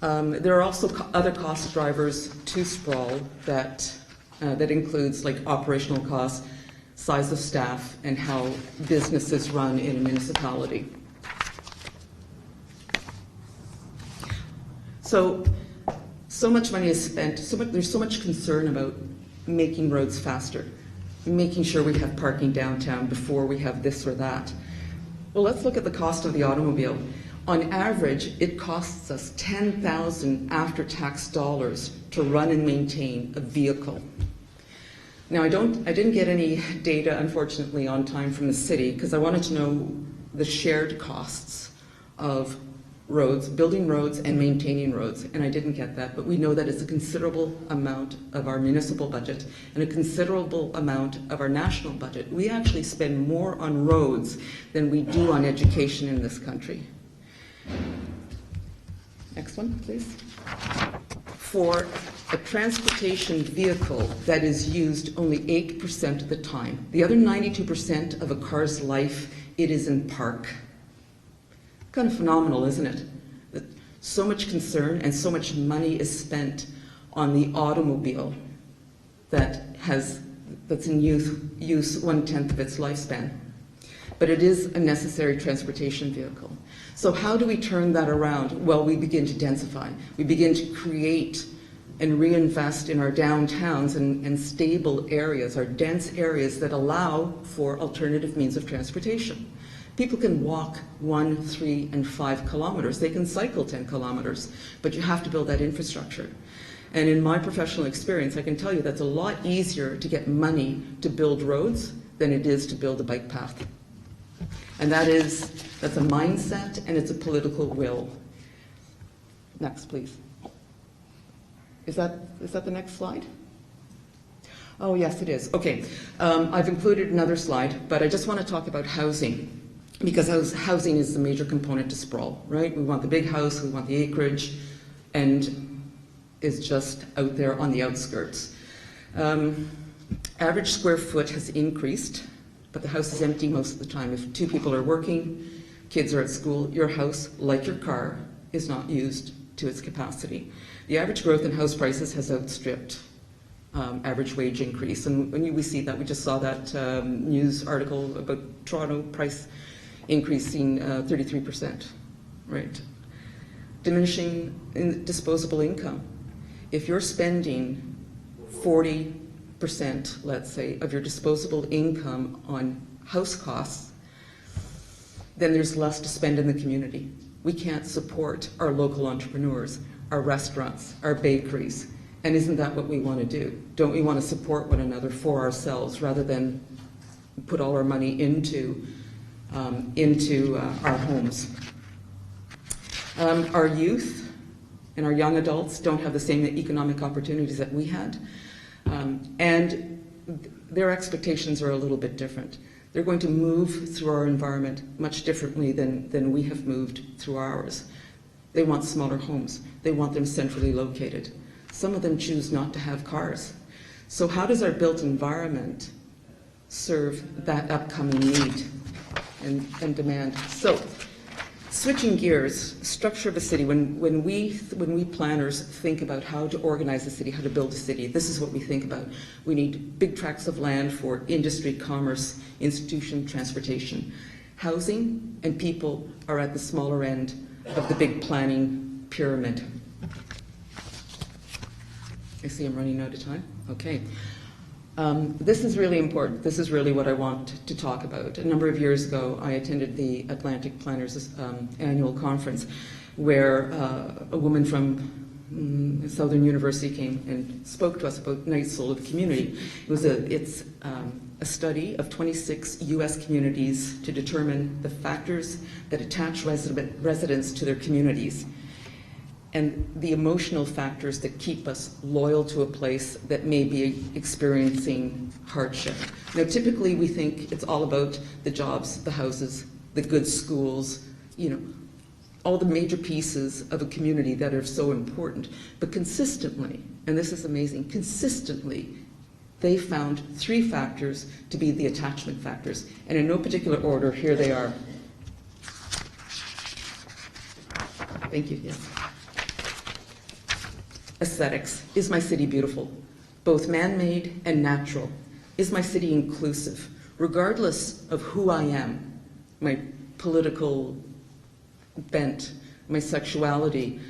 There are also other cost drivers to sprawl that includes like operational costs, size of staff, and how businesses run in a municipality. So much money is spent, there's so much concern about making roads faster, making sure we have parking downtown before we have this or that. Well, let's look at the cost of the automobile. On average, it costs us $10,000 after-tax dollars to run and maintain a vehicle. Now, I didn't get any data, unfortunately, on time from the city, because I wanted to know the shared costs of roads, building roads and maintaining roads, and I didn't get that, but we know that it's a considerable amount of our municipal budget and a considerable amount of our national budget. We actually spend more on roads than we do on education in this country. Next one, please. For a transportation vehicle that is used only 8% of the time, the other 92% of a car's life, it is in park. Kind of phenomenal, isn't it? That so much concern and so much money is spent on the automobile that's in use 1/10 of its lifespan. But it is a necessary transportation vehicle. So how do we turn that around? Well, we begin to densify. We begin to create and reinvest in our downtowns and stable areas, our dense areas that allow for alternative means of transportation. People can walk 1, 3, and 5 kilometers. They can cycle 10 kilometers, but you have to build that infrastructure. And in my professional experience, I can tell you that's a lot easier to get money to build roads than it is to build a bike path. And that's a mindset, and it's a political will. Next, please. Is that the next slide? Oh, yes, it is. Okay. I've included another slide, but I just want to talk about housing, because housing is the major component to sprawl, right? We want the big house, we want the acreage, and is just out there on the outskirts. Average square foot has increased, but the house is empty most of the time. If 2 people are working, kids are at school, your house, like your car, is not used to its capacity. The average growth in house prices has outstripped average wage increase. And when we see that, we just saw that news article about Toronto price increasing 33%, right? Diminishing in disposable income. If you're spending 40%, let's say, of your disposable income on house costs, then there's less to spend in the community. We can't support our local entrepreneurs, our restaurants, our bakeries. And isn't that what we want to do? Don't we want to support one another for ourselves rather than put all our money into our homes? Our youth and our young adults don't have the same economic opportunities that we had. And their expectations are a little bit different. They're going to move through our environment much differently than we have moved through ours. They want smaller homes. They want them centrally located. Some of them choose not to have cars. So how does our built environment serve that upcoming need and demand? So, switching gears, structure of a city. When we planners think about how to organize a city, how to build a city, this is what we think about. We need big tracts of land for industry, commerce, institution, transportation. Housing and people are at the smaller end of the big planning pyramid. I see I'm running out of time. Okay. This is really important. This is really what I want to talk about. A number of years ago, I attended the Atlantic Planners annual conference, where a woman from Southern University came and spoke to us about Night Soul of the Community. It's a study of 26 U.S. communities to determine the factors that attach residents to their communities, and the emotional factors that keep us loyal to a place that may be experiencing hardship. Now, typically we think it's all about the jobs, the houses, the good schools, all the major pieces of a community that are so important. But consistently, and this is amazing, consistently, they found 3 factors to be the attachment factors. And in no particular order, here they are. Thank you, yes. Aesthetics. Is my city beautiful? Both man-made and natural. Is my city inclusive? Regardless of who I am, my political bent, my sexuality,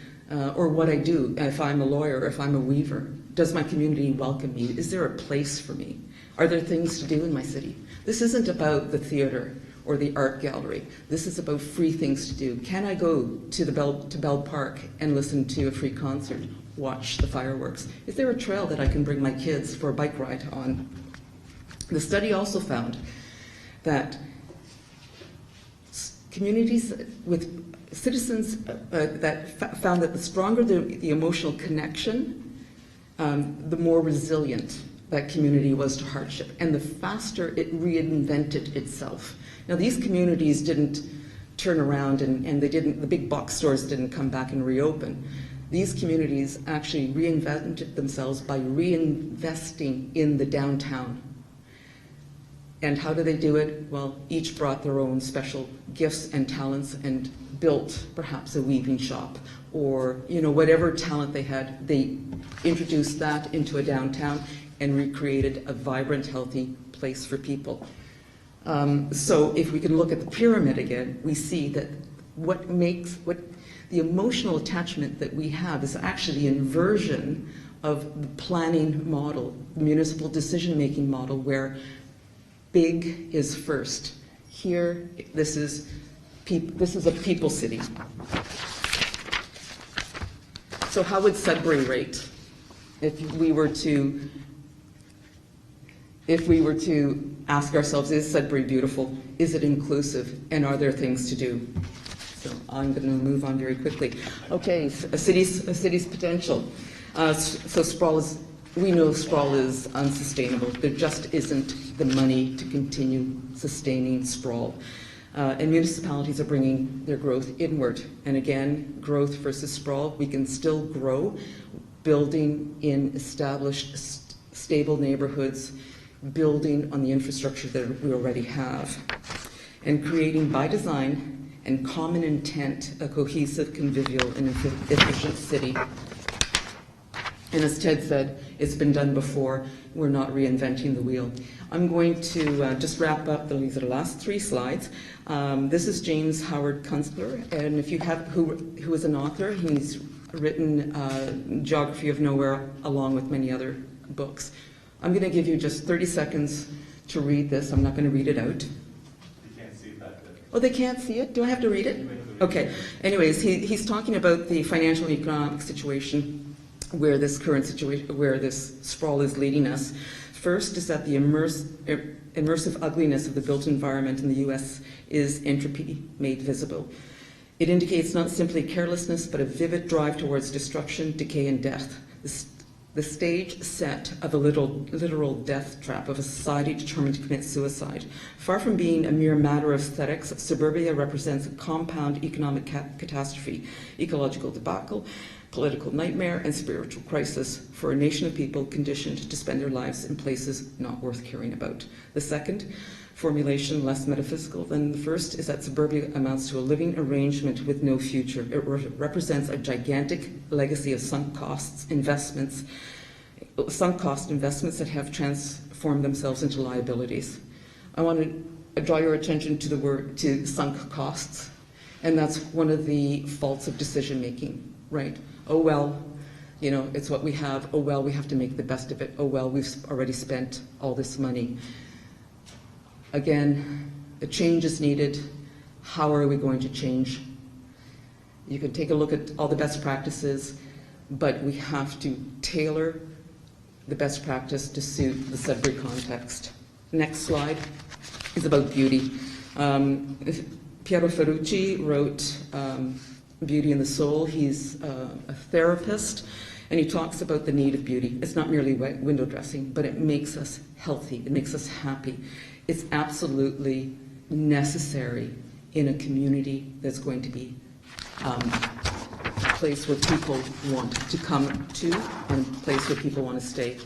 or what I do, if I'm a lawyer, if I'm a weaver, does my community welcome me? Is there a place for me? Are there things to do in my city? This isn't about the theater or the art gallery. This is about free things to do. Can I go to Bell Park and listen to a free concert? Watch the fireworks? Is there a trail that I can bring my kids for a bike ride on? The study also found that communities with citizens found that the stronger the emotional connection, the more resilient that community was to hardship, and the faster it reinvented itself. Now, these communities didn't turn around and the big box stores didn't come back and reopen. These communities actually reinvented themselves by reinvesting in the downtown. And how do they do it? Well, each brought their own special gifts and talents and built perhaps a weaving shop, or whatever talent they had. They introduced that into a downtown and recreated a vibrant, healthy place for people. So if we can look at the pyramid again, we see that the emotional attachment that we have is actually the inversion of the planning model, municipal decision-making model, where big is first. Here, this is a people city. So how would Sudbury rate if we were to ask ourselves, is Sudbury beautiful? Is it inclusive? And are there things to do? So I'm going to move on very quickly. Okay, a city's potential. So sprawl is, we know sprawl is unsustainable. There just isn't the money to continue sustaining sprawl. And municipalities are bringing their growth inward. And again, growth versus sprawl, we can still grow building in established, stable neighborhoods, building on the infrastructure that we already have, and creating by design and common intent a cohesive, convivial, and efficient city. And as Ted said, it's been done before. We're not reinventing the wheel. I'm going to just wrap up these are the last 3 slides. This is James Howard Kunstler, and if you have, who is an author, he's written Geography of Nowhere along with many other books. I'm going to give you just 30 seconds to read this. I'm not going to read it out. You can't see that bit. Oh, they can't see it? Do I have to read it? Okay. Anyways, he's talking about the financial and economic situation where this current situation, where this sprawl is leading us. First is that the immersive ugliness of the built environment in the U.S. is entropy made visible. It indicates not simply carelessness, but a vivid drive towards destruction, decay, and death. The stage set of a literal death trap of a society determined to commit suicide. Far from being a mere matter of aesthetics, suburbia represents a compound economic catastrophe, ecological debacle, political nightmare, and spiritual crisis for a nation of people conditioned to spend their lives in places not worth caring about. The second formulation, less metaphysical than the first, is that suburbia amounts to a living arrangement with no future. It represents a gigantic legacy of sunk cost investments that have transformed themselves into liabilities. I want to draw your attention to sunk costs, and that's one of the faults of decision making, right? Oh well, you know, it's what we have. Oh well, we have to make the best of it. Oh well, we've already spent all this money. Again, a change is needed. How are we going to change? You can take a look at all the best practices, but we have to tailor the best practice to suit the Sudbury context. Next slide is about beauty. Piero Ferrucci wrote Beauty and the Soul. He's a therapist, and he talks about the need of beauty. It's not merely window dressing, but it makes us healthy. It makes us happy. It's absolutely necessary in a community that's going to be a place where people want to come to and a place where people want to stay.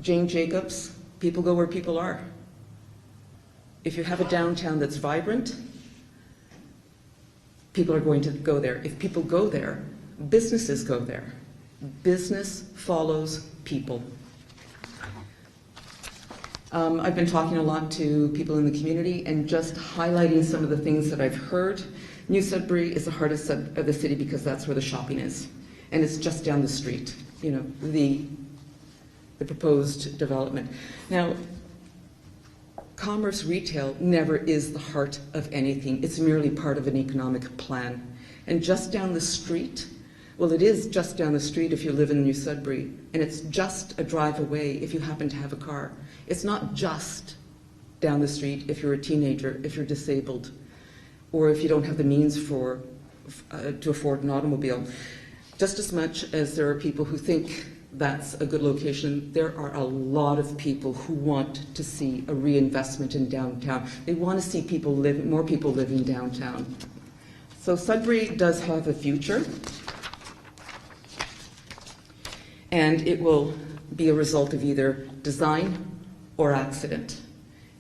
Jane Jacobs, people go where people are. If you have a downtown that's vibrant, people are going to go there. If people go there, businesses go there. Business follows people. I've been talking a lot to people in the community and just highlighting some of the things that I've heard. New Sudbury is the heart of the city because that's where the shopping is. And it's just down the street, you know, the proposed development. Now, commerce retail never is the heart of anything. It's merely part of an economic plan. And just down the street, well, it is just down the street if you live in New Sudbury, and it's just a drive away if you happen to have a car. It's not just down the street if you're a teenager, if you're disabled, or if you don't have the means to afford an automobile. Just as much as there are people who think that's a good location, there are a lot of people who want to see a reinvestment in downtown. They want to see more people living downtown. So Sudbury does have a future, and it will be a result of either design or accident.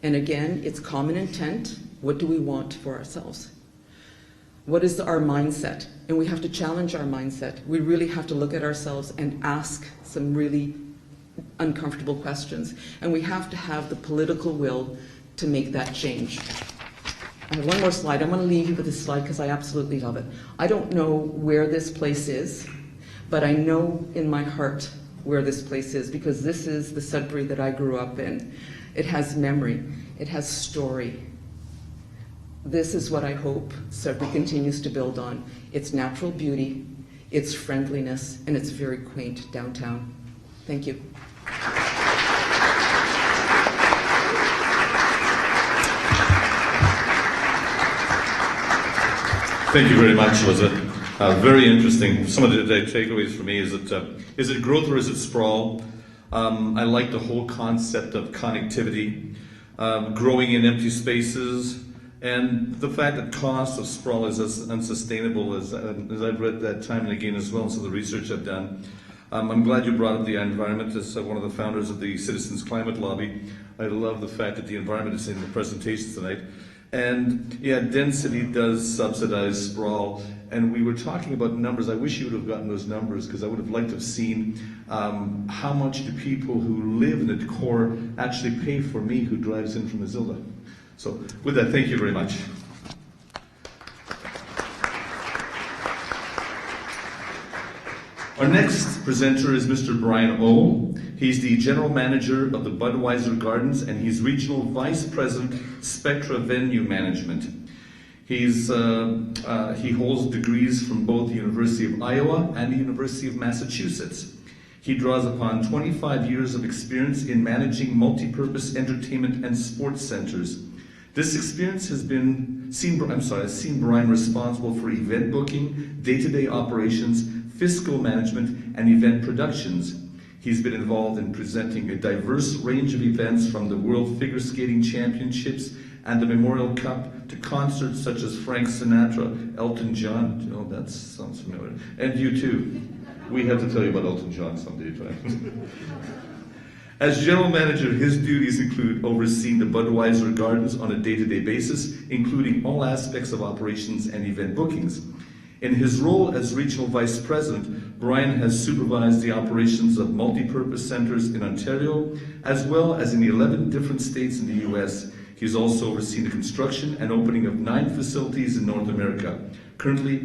And again, it's common intent. What do we want for ourselves? What is our mindset? And we have to challenge our mindset. We really have to look at ourselves and ask some really uncomfortable questions. And we have to have the political will to make that change. I have one more slide. I'm going to leave you with this slide because I absolutely love it. I don't know where this place is, but I know in my heart where this place is, because this is the Sudbury that I grew up in. It has memory, it has story. This is what I hope Sudbury continues to build on: its natural beauty, its friendliness, and its very quaint downtown. Thank you. Thank you very much, Elizabeth. Very interesting. Some of the takeaways for me is it growth or is it sprawl? I like the whole concept of connectivity, growing in empty spaces, and the fact that cost of sprawl is as unsustainable as I've read that time and again as well, and some of the research I've done. I'm glad you brought up the environment as one of the founders of the Citizens Climate Lobby. I love the fact that the environment is in the presentation tonight. And yeah, density does subsidize sprawl. And we were talking about numbers. I wish you would have gotten those numbers, because I would have liked to have seen how much do people who live in the core actually pay for me who drives in from Matilda. So with that, thank you very much. Our next presenter is Mr. Brian O. He's the General Manager of the Budweiser Gardens, and he's Regional Vice President, Spectra Venue Management. He holds degrees from both the University of Iowa and the University of Massachusetts. He draws upon 25 years of experience in managing multi-purpose entertainment and sports centers. This experience has seen Brian responsible for event booking, day-to-day operations, fiscal management, and event productions. He's been involved in presenting a diverse range of events, from the World Figure Skating Championships and the Memorial Cup to concerts such as Frank Sinatra, Elton John, oh, that sounds familiar, and U2. We have to tell you about Elton John someday, Brian. As General Manager, his duties include overseeing the Budweiser Gardens on a day-to-day basis, including all aspects of operations and event bookings. In his role as Regional Vice President, Brian has supervised the operations of multi-purpose centers in Ontario, as well as in the 11 different states in the U.S. He's also overseen the construction and opening of 9 facilities in North America. Currently,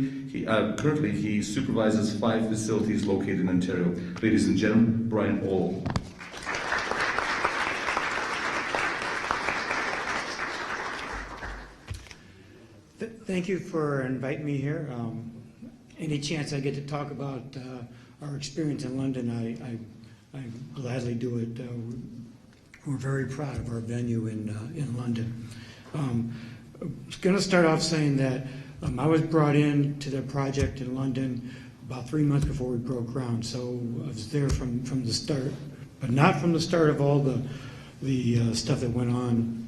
he supervises 5 facilities located in Ontario. Ladies and gentlemen, Brian O. Thank you for inviting me here. Any chance I get to talk about our experience in London, I gladly do it. We're very proud of our venue in London. I'm going to start off saying that I was brought in to the project in London about 3 months before we broke ground, so I was there from the start, but not from the start of all the stuff that went on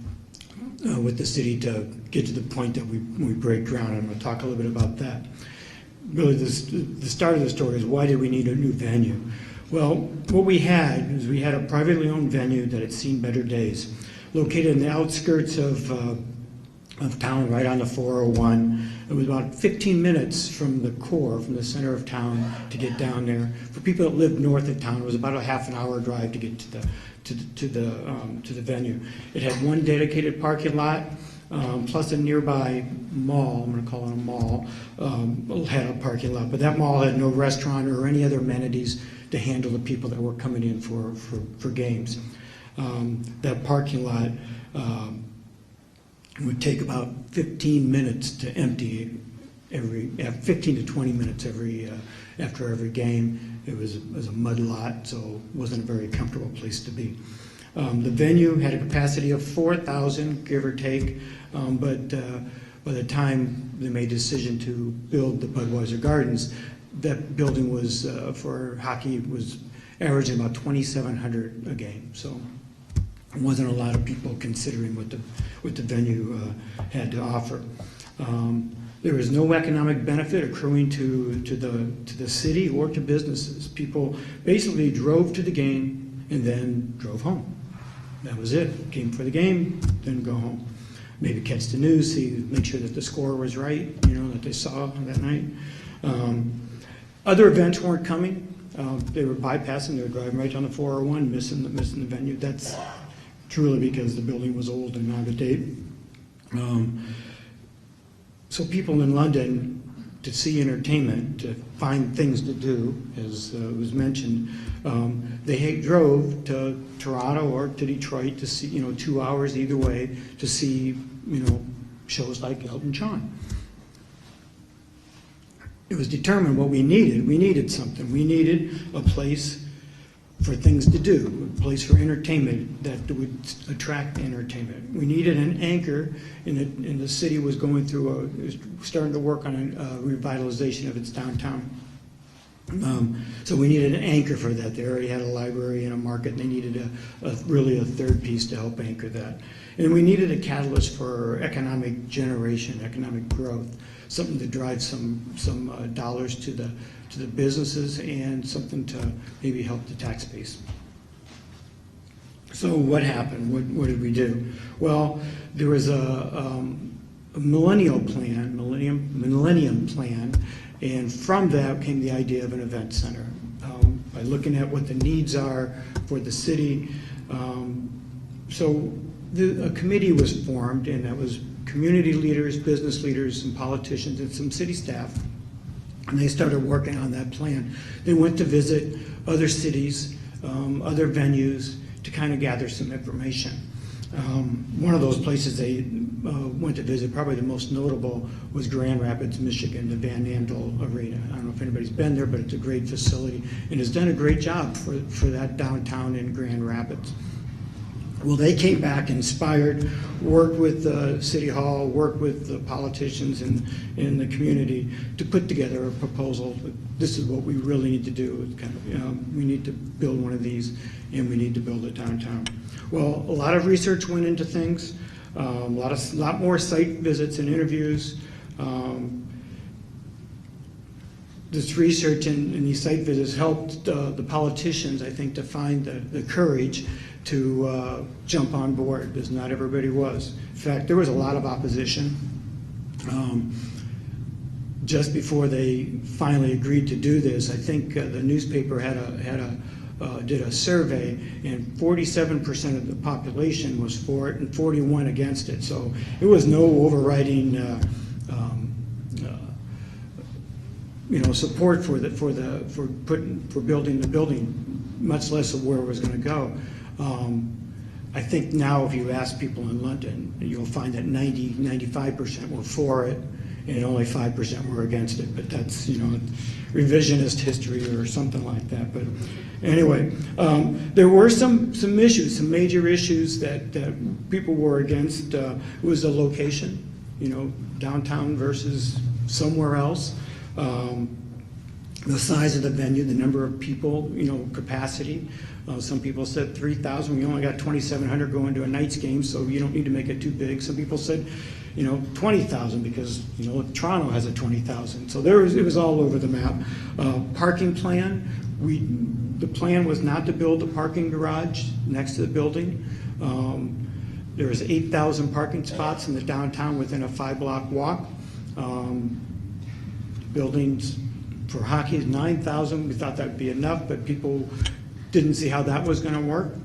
with the city to get to the point that we break ground. I'm going to talk a little bit about that. Really, the start of the story is, why did we need a new venue? Well, what we had is we had a privately owned venue that had seen better days, located in the outskirts of town, right on the 401. It was about 15 minutes from the core, from the center of town, to get down there. For people that lived north of town, it was about a half an hour drive to get to the venue. It had one dedicated parking lot, plus a nearby mall. I'm going to call it a mall. Had a parking lot, but that mall had no restaurant or any other amenities to handle the people that were coming in for games. That parking lot would take about 15 minutes to empty 15 to 20 minutes after every game. It was a mud lot, so it wasn't a very comfortable place to be. The venue had a capacity of 4,000, give or take, but by the time they made the decision to build the Budweiser Gardens, that building was, for hockey, was averaging about 2,700 a game. So it wasn't a lot of people considering what the venue had to offer. There was no economic benefit accruing to the city or to businesses. People basically drove to the game and then drove home. That was it. Came for the game, then go home. Maybe catch the news, make sure that the score was right, that they saw that night. Other events weren't coming. They were bypassing. They were driving right down the 401, missing the venue. That's truly because the building was old and out of date. So people in London to see entertainment, to find things to do, as was mentioned. They drove to Toronto or to Detroit to see, 2 hours either way to see, shows like Elton John. It was determined what we needed. We needed something. We needed a place for things to do, a place for entertainment that would attract entertainment. We needed an anchor, and the city was going through starting to work on a revitalization of its downtown. So we needed an anchor for that. They already had a library and a market, and they needed really a third piece to help anchor that. And we needed a catalyst for economic generation, economic growth, something to drive some dollars to the businesses and something to maybe help the tax base. So what happened? What did we do? Well, there was a millennium plan, and from that came the idea of an event center. By looking at what the needs are for the city, so a committee was formed, and that was community leaders, business leaders, and politicians, and some city staff. And they started working on that plan. They went to visit other cities, other venues, to kind of gather some information. One of those places they went to visit, probably the most notable, was Grand Rapids, Michigan, the Van Andel Arena. I don't know if anybody's been there, but it's a great facility and has done a great job for that downtown in Grand Rapids. Well, they came back inspired, worked with City Hall, worked with the politicians in the community to put together a proposal. This is what we really need to do. It's kind of, we need to build one of these, and we need to build a downtown. Well, a lot of research went into things, a lot more site visits and interviews. This research and these site visits helped the politicians, I think, to find the courage to jump on board, because not everybody was. In fact, there was a lot of opposition. Just before they finally agreed to do this, I think the newspaper did a survey, and 47% of the population was for it and 41% against it. So it was no overriding support for building the building, much less of where it was going to go. I think now if you ask people in London, you'll find that 95% were for it and only 5% were against it. But that's, revisionist history or something like that. But anyway, there were some issues, some major issues that people were against. It was the location, downtown versus somewhere else. The size of the venue, the number of people, capacity. Some people said 3,000. We only got 2,700 going to a Knights game, so you don't need to make it too big. Some people said, 20,000 because, Toronto has a 20,000. So it was all over the map. Parking plan. The plan was not to build a parking garage next to the building. There was 8,000 parking spots in the downtown within a 5-block walk. Buildings for hockey is 9,000. We thought that would be enough, but people didn't see how that was going to work.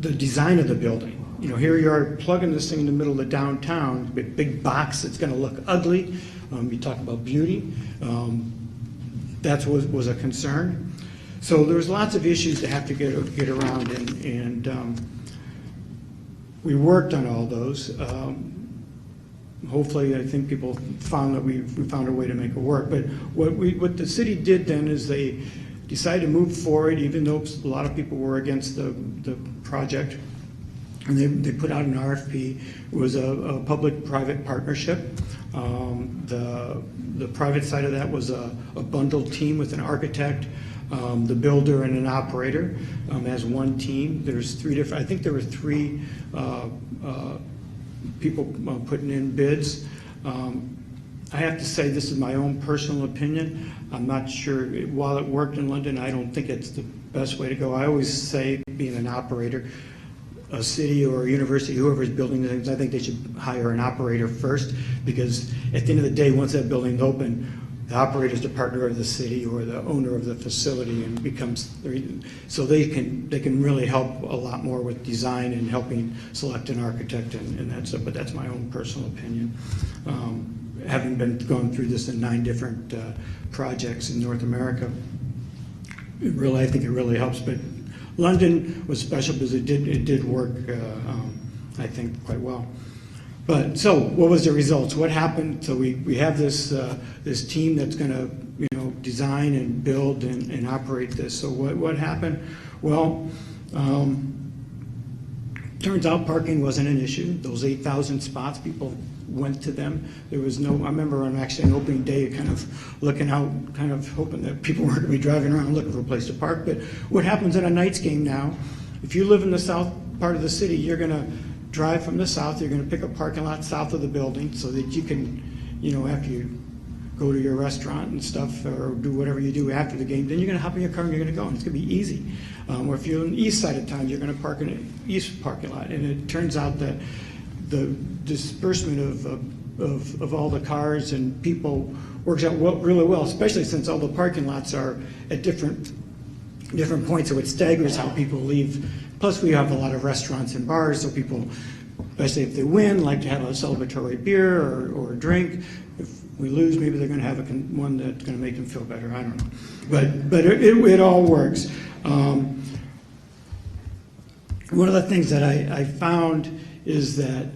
The design of the building. Here you are plugging this thing in the middle of the downtown, big box that's going to look ugly. You talk about beauty. That was a concern. So there's lots of issues to have to get around, and we worked on all those. Hopefully, I think people found that we found a way to make it work. But what the city did then is they decided to move forward, even though a lot of people were against the project. And they put out an RFP. It was a public-private partnership. The private side of that was a bundled team with an architect, the builder, and an operator as one team. There's three different. I think there were three people putting in bids. I have to say, this is my own personal opinion. I'm not sure, while it worked in London, I don't think it's the best way to go. I always say, being an operator, a city or a university, whoever's building things, I think they should hire an operator first, because at the end of the day, once that building's open, the operator is the partner of the city or the owner of the facility, and becomes, so they can really help a lot more with design and helping select an architect, and but that's my own personal opinion. Having been going through this in 9 different projects in North America, I think it really helps. But London was special because it did work, I think, quite well. But so, what was the results? What happened? So we have this this team that's going to design and build and operate this. So what happened? Well, turns out parking wasn't an issue. Those 8,000 spots, people went to them. There was no. I remember on actually an opening day, kind of looking out, kind of hoping that people weren't going to be driving around looking for a place to park. But what happens at a Knights game now? If you live in the south part of the city, you're going to drive from the south. You're going to pick a parking lot south of the building so that you can, after you go to your restaurant and stuff or do whatever you do after the game, then you're going to hop in your car and you're going to go, and it's going to be easy. Or if you're on the east side of town, you're going to park in an east parking lot. And it turns out that the disbursement of all the cars and people works out really well, especially since all the parking lots are at different points, so it staggers how people leave. Plus, we have a lot of restaurants and bars, so people, especially if they win, like to have a celebratory beer or a drink. If we lose, maybe they're going to have one that's going to make them feel better. I don't know, but it all works. One of the things that I found is that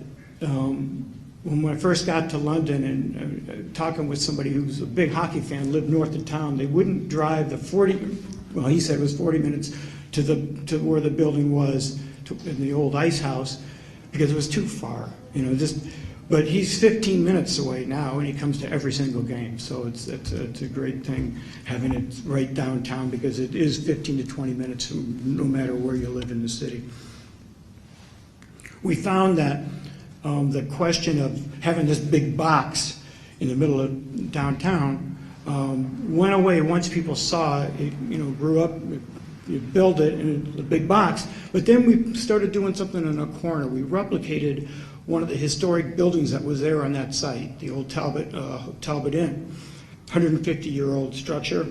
when I first got to London and talking with somebody who's a big hockey fan, lived north of town, they wouldn't drive the 40. Well, he said it was 40 minutes to where the building was in the old ice house because it was too far. But he's 15 minutes away now, and he comes to every single game. So it's a great thing having it right downtown because it is 15 to 20 minutes no matter where you live in the city. We found that the question of having this big box in the middle of downtown went away once people saw it, grew up, you build it in a big box. But then we started doing something in a corner. We replicated one of the historic buildings that was there on that site, the old Talbot Inn, 150-year-old structure.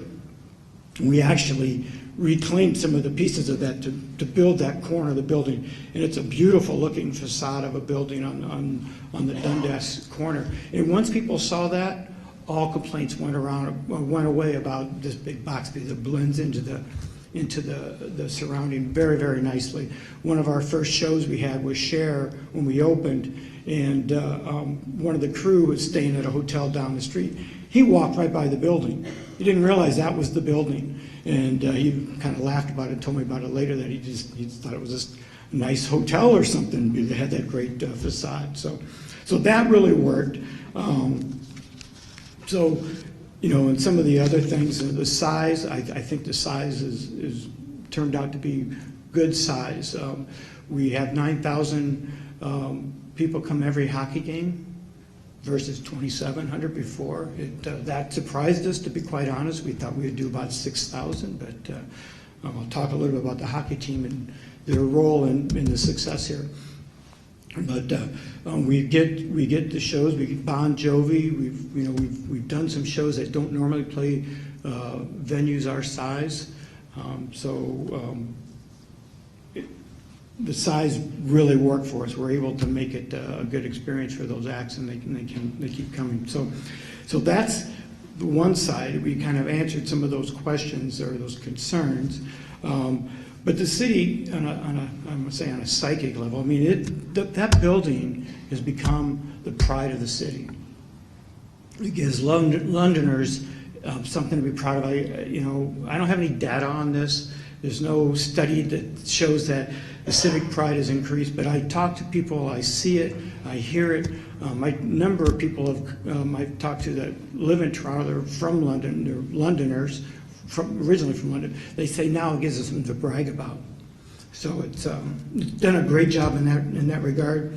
We actually reclaimed some of the pieces of that to build that corner of the building, and it's a beautiful looking facade of a building on the Dundas corner. And once people saw that, all complaints went away about this big box because it blends into the surrounding very, very nicely. One of our first shows we had was Cher when we opened, and one of the crew was staying at a hotel down the street. He walked right by the building. He didn't realize that was the building, and he kind of laughed about it and told me about it later that he thought it was this nice hotel or something because it had that great facade. So that really worked. And some of the other things, the size, I think the size is turned out to be good size. We have 9,000 people come every hockey game versus 2,700 before. That surprised us, to be quite honest. We thought we would do about 6,000, but I'll talk a little bit about the hockey team and their role in the success here. But we get the shows. We get Bon Jovi. We've done some shows that don't normally play venues our size. The size really worked for us. We're able to make it a good experience for those acts, and they keep coming. So that's the one side. We kind of answered some of those questions or those concerns. But the city, I'm going to say on a psychic level, I mean, that building has become the pride of the city. It gives Londoners something to be proud of. I don't have any data on this. There's no study that shows that the civic pride has increased, but I talk to people, I see it, I hear it. A number of people I've talked to that live in Toronto, they're from London, they're Londoners, originally from London. They say now it gives us something to brag about. So it's done a great job in that regard.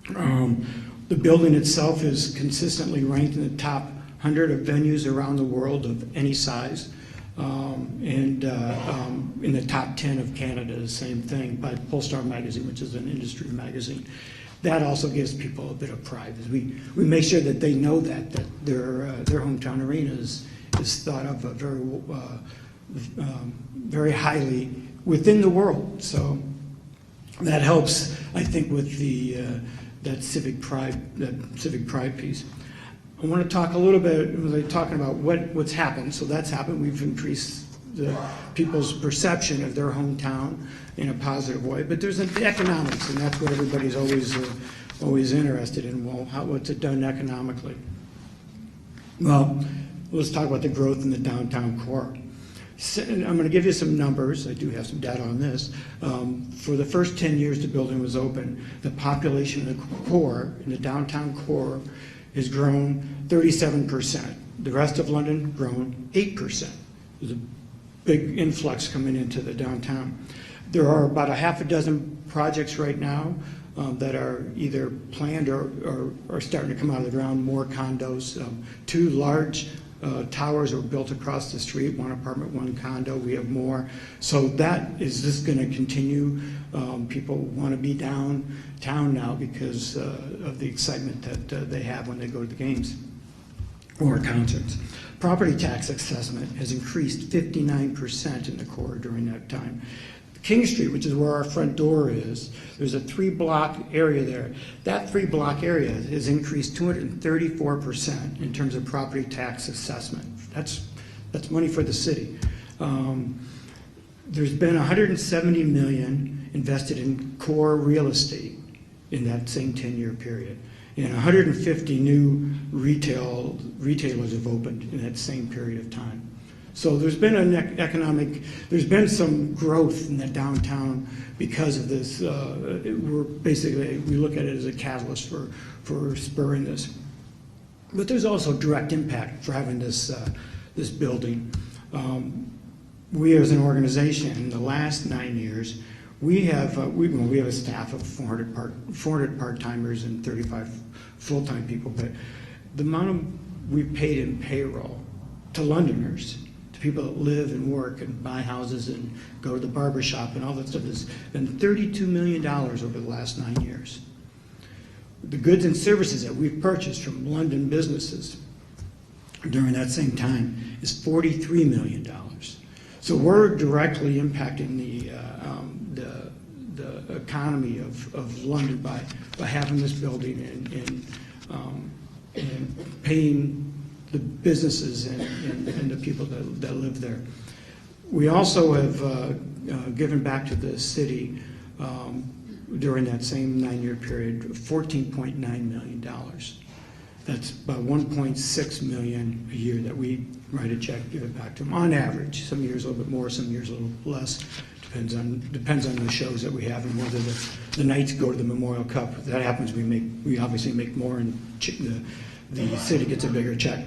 The building itself is consistently ranked in the top 100 of venues around the world of any size, and in the top 10 of Canada, the same thing by Polestar magazine, which is an industry magazine. that also gives people a bit of pride. We make sure that they know that their hometown arena is thought of very highly within the world. So that helps, I think, with that civic pride piece. I want to talk a little bit, talking about what's happened. So that's happened. We've increased the people's perception of their hometown in a positive way. But there's the economics, and that's what everybody's always interested in. Well, what's it done economically? Well, let's talk about the growth in the downtown core. I'm going to give you some numbers. I do have some data on this. For the first 10 years the building was open, the population in the core, in the downtown core, has grown 37%. The rest of London grown 8%. There's a big influx coming into the downtown. There are about a half a dozen projects right now that are either planned or starting to come out of the ground, more condos. 2 large towers were built across the street, 1 apartment, 1 condo. We have more. So is this going to continue? People want to be downtown now because of the excitement that they have when they go to the games or concerts. Property tax assessment has increased 59% in the core during that time. King Street, which is where our front door is, there's a 3-block area there. That 3-block area has increased 234% in terms of property tax assessment. That's money for the city. There's been $170 million invested in core real estate in that same 10-year period. And 150 new retailers have opened in that same period of time. So there's been there's been some growth in the downtown because of this. We look at it as a catalyst for spurring this. But there's also direct impact for having this building. We as an organization, in the last 9 years, we have a staff of 400 part-timers and 35 full-time people, but the amount we've paid in payroll to Londoners, to people that live and work and buy houses and go to the barber shop and all that stuff, has been $32 million over the last 9 years. The goods and services that we've purchased from London businesses during that same time is $43 million. So we're directly impacting the economy of London by having this building and paying the businesses and the people that live there. We also have given back to the city during that same 9-year period $14.9 million. That's about $1.6 million a year that we write a check, give it back to them on average. Some years a little bit more, some years a little less. Depends on the shows that we have and whether the Knights go to the Memorial Cup. If that happens, we obviously make more, and the city gets a bigger check.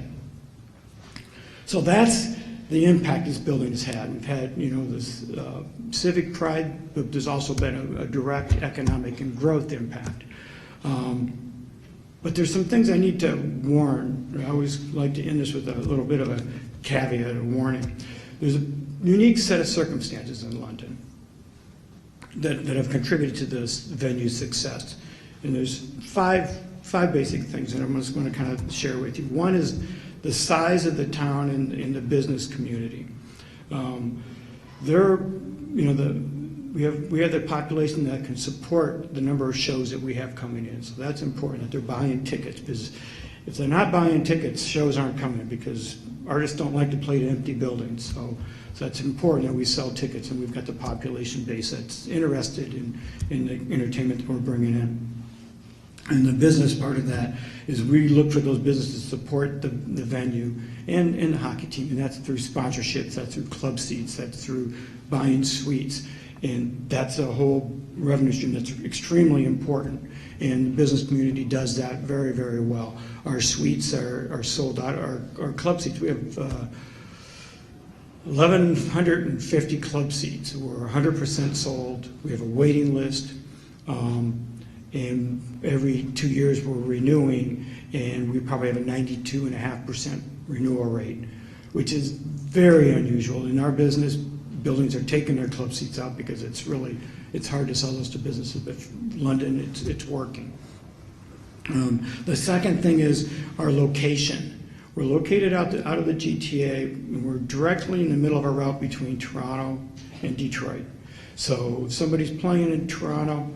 So that's the impact this building has had. We've had this civic pride, but there's also been a direct economic and growth impact. But there's some things I need to warn. I always like to end this with a little bit of a caveat, a warning. There's a unique set of circumstances in London that have contributed to this venue's success. And there's five basic things that I'm just going to kind of share with you. One is the size of the town and the business community. We have the population that can support the number of shows that we have coming in. So that's important, that they're buying tickets, because if they're not buying tickets, shows aren't coming, because artists don't like to play to empty buildings. So that's important that we sell tickets, and we've got the population base that's interested in the entertainment that we're bringing in. And the business part of that is we look for those businesses to support the venue and the hockey team, and that's through sponsorships, that's through club seats, that's through buying suites. And that's a whole revenue stream that's extremely important, and the business community does that very, very well. Our suites are sold out. Our club seats, we have 1,150 club seats. We're 100% sold. We have a waiting list, and every 2 years we're renewing, and we probably have a 92.5% renewal rate, which is very unusual. In our business, buildings are taking their club seats out because it's hard to sell those to businesses, but London, it's working. The second thing is our location. We're located out of the GTA, and we're directly in the middle of a route between Toronto and Detroit. So if somebody's playing in Toronto,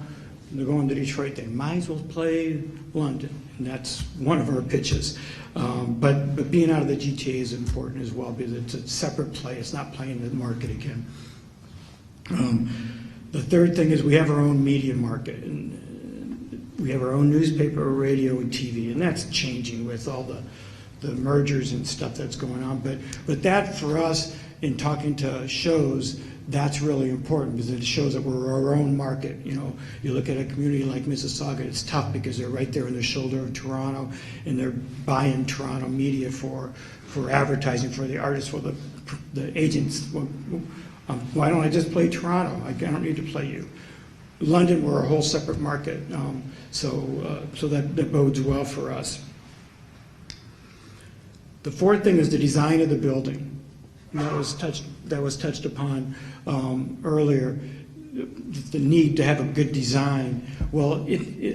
they're going to Detroit, they might as well play London, and that's one of our pitches. But being out of the GTA is important as well, because it's a separate play. It's not playing the market again. The third thing is we have our own media market, and we have our own newspaper, radio, and TV, and that's changing with all the mergers and stuff that's going on. But that, for us, in talking to shows, that's really important, because it shows that we're our own market. You know, you look at a community like Mississauga, it's tough because they're right there in the shoulder of Toronto, and they're buying Toronto media for advertising for the artists. Well, the agents, well, why don't I just play Toronto? I don't need to play you. London, we're a whole separate market, so that bodes well for us. The fourth thing is the design of the building. That was touched upon earlier. The need to have a good design. Well,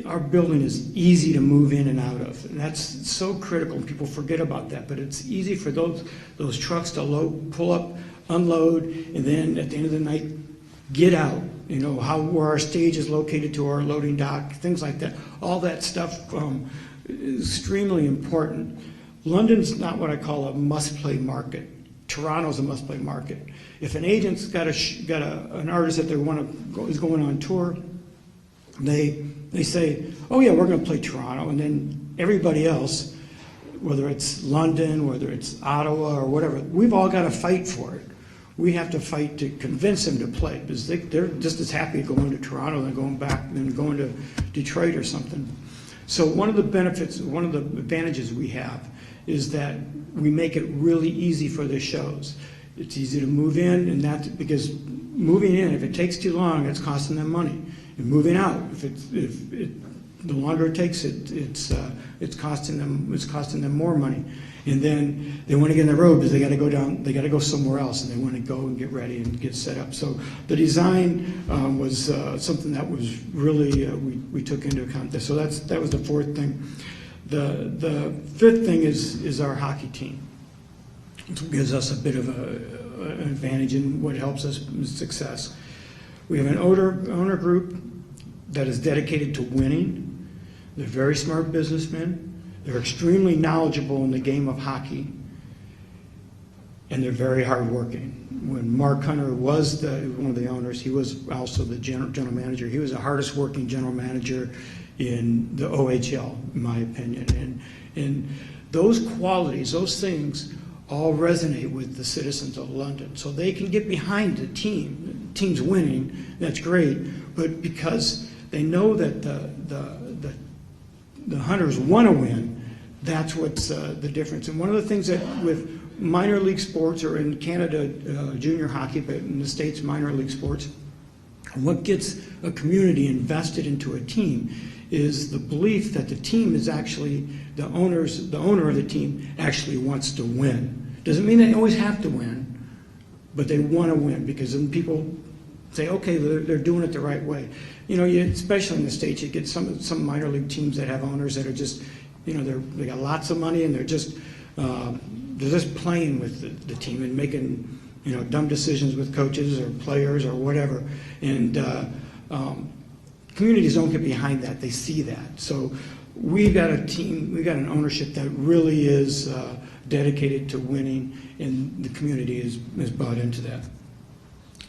our building is easy to move in and out of, and that's so critical. People forget about that, but it's easy for those trucks to pull up, unload, and then at the end of the night, get out. You know, where our stage is located to our loading dock, things like that. All that stuff is extremely important. London's not what I call a must-play market. Toronto's a must-play market. If an agent's got an artist that is going on tour, they say, oh yeah, we're going to play Toronto, and then everybody else, whether it's London, whether it's Ottawa or whatever, we've all got to fight for it. We have to fight to convince them to play, because they're just as happy going to Toronto than going to Detroit or something. So one of the benefits, one of the advantages we have is that we make it really easy for the shows. It's easy to move in, and that because moving in, if it takes too long, it's costing them money. And moving out, the longer it takes, it's costing them more money. And then they want to get on the road because they got to go somewhere else, and they want to go and get ready and get set up. So the design was something that was really we took into account. So that was the fourth thing. The fifth thing is our hockey team. It gives us a bit of an advantage in what helps us with success. We have an owner group that is dedicated to winning. They're very smart businessmen. They're extremely knowledgeable in the game of hockey, and they're very hardworking. When Mark Hunter was one of the owners, he was also the general manager. He was the hardest working general manager in the OHL, in my opinion. And those qualities, those things, all resonate with the citizens of London. So they can get behind the team. The team's winning, that's great, but because they know that the Hunters want to win, that's what's the difference. And one of the things that with minor league sports, or in Canada junior hockey, but in the States minor league sports, what gets a community invested into a team is the belief that the team is actually, the owner of the team actually wants to win. Doesn't mean they always have to win, but they want to win, because then people say, okay, they're doing it the right way. You know, especially in the States, you get some minor league teams that have owners that are just, you know, they got lots of money, and they're just playing with the team and making, you know, dumb decisions with coaches or players or whatever. And communities don't get behind that; they see that. So we've got a team, we've got an ownership that really is dedicated to winning, and the community is bought into that.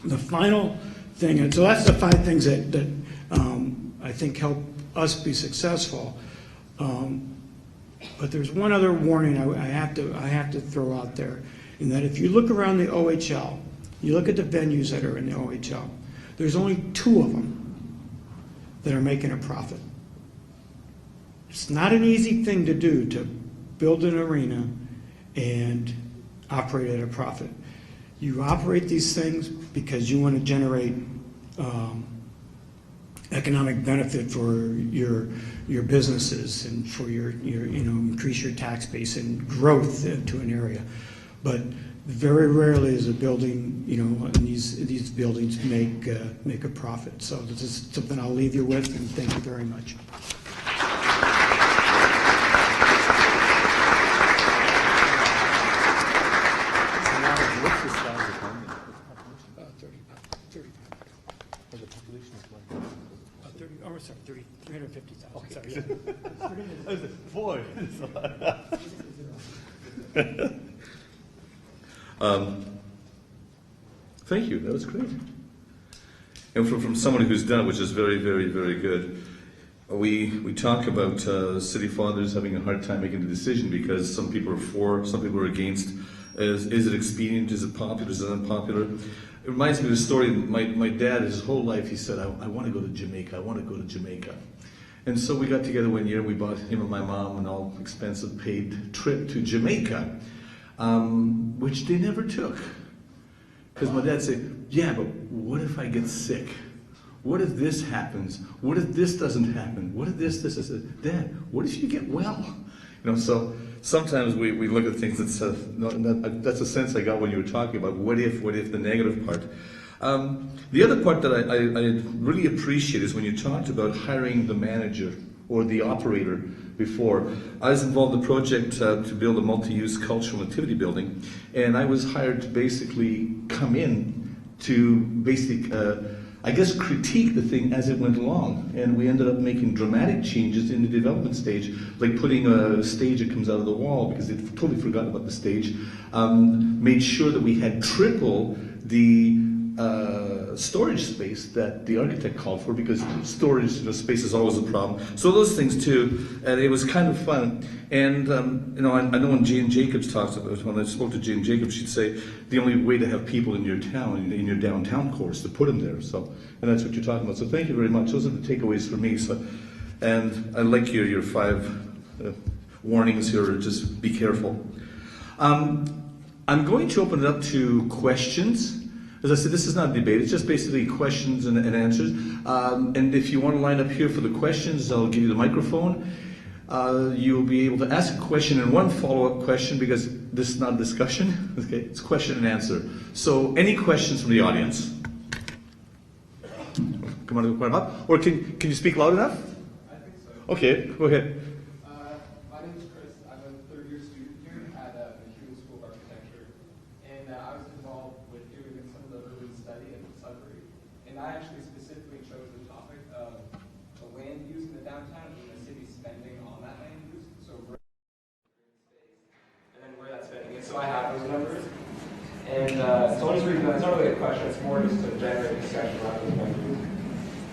The final thing, and so that's the 5 things that I think help us be successful. But there's one other warning I have to throw out there, in that if you look around the OHL, you look at the venues that are in the OHL, there's only 2 of them that are making a profit. It's not an easy thing to do, to build an arena and operate at a profit. You operate these things because you want to generate economic benefit for your businesses, and for your you know, increase your tax base and growth to an area. But very rarely is a building, you know, and these buildings make a profit. So this is something I'll leave you with, and thank you very much. Sorry, 350,000. Sorry, yeah. Boy. Thank you. That was great. And from someone who's done it, which is very, very, very good. We talk about city fathers having a hard time making a decision because some people are for, some people are against. Is it expedient? Is it popular? Is it unpopular? It reminds me of a story. My dad, his whole life, he said, I want to go to Jamaica. I want to go to Jamaica. And so we got together one year. We bought him and my mom an all expensive paid trip to Jamaica, which they never took. Because my dad said, yeah, but what if I get sick? What if this happens? What if this doesn't happen? What if this? I said, Dad, what if you get well? You know, so sometimes we look at things that's a sense I got when you were talking about what if the negative part. The other part that I really appreciate is when you talked about hiring the manager or the operator before. I was involved in a project to build a multi-use cultural activity building, and I was hired to basically come in to I guess critique the thing as it went along, and we ended up making dramatic changes in the development stage, like putting a stage that comes out of the wall because they'd totally forgotten about the stage. Made sure that we had triple the storage space that the architect called for, because storage space is always a problem. So those things too, and it was kind of fun. And I know when Jane Jacobs talks about, when I spoke to Jane Jacobs, she'd say the only way to have people in your town, in your downtown core, is to put them there. So, and that's what you're talking about. So thank you very much. Those are the takeaways for me. So, and I like your 5 warnings here. Just be careful. I'm going to open it up to questions. As I said, this is not a debate, it's just basically questions and answers. And if you want to line up here for the questions, I'll give you the microphone. You'll be able to ask a question and one follow-up question, because this is not a discussion, okay? It's question and answer. So any questions from the audience? Come on up. Or can you speak loud enough? I think so. Okay, go ahead. My name is Chris. I'm a third-year student here at McEwen School of Architecture, and I was involved with doing some of the urban study in Sudbury. And I actually specifically chose the topic of the land use in the downtown and the city spending on that land use. So green space, and then where that's spending it. So I have those numbers. And so I'm just reading that. It's not really a question. It's more just to generate discussion around those numbers.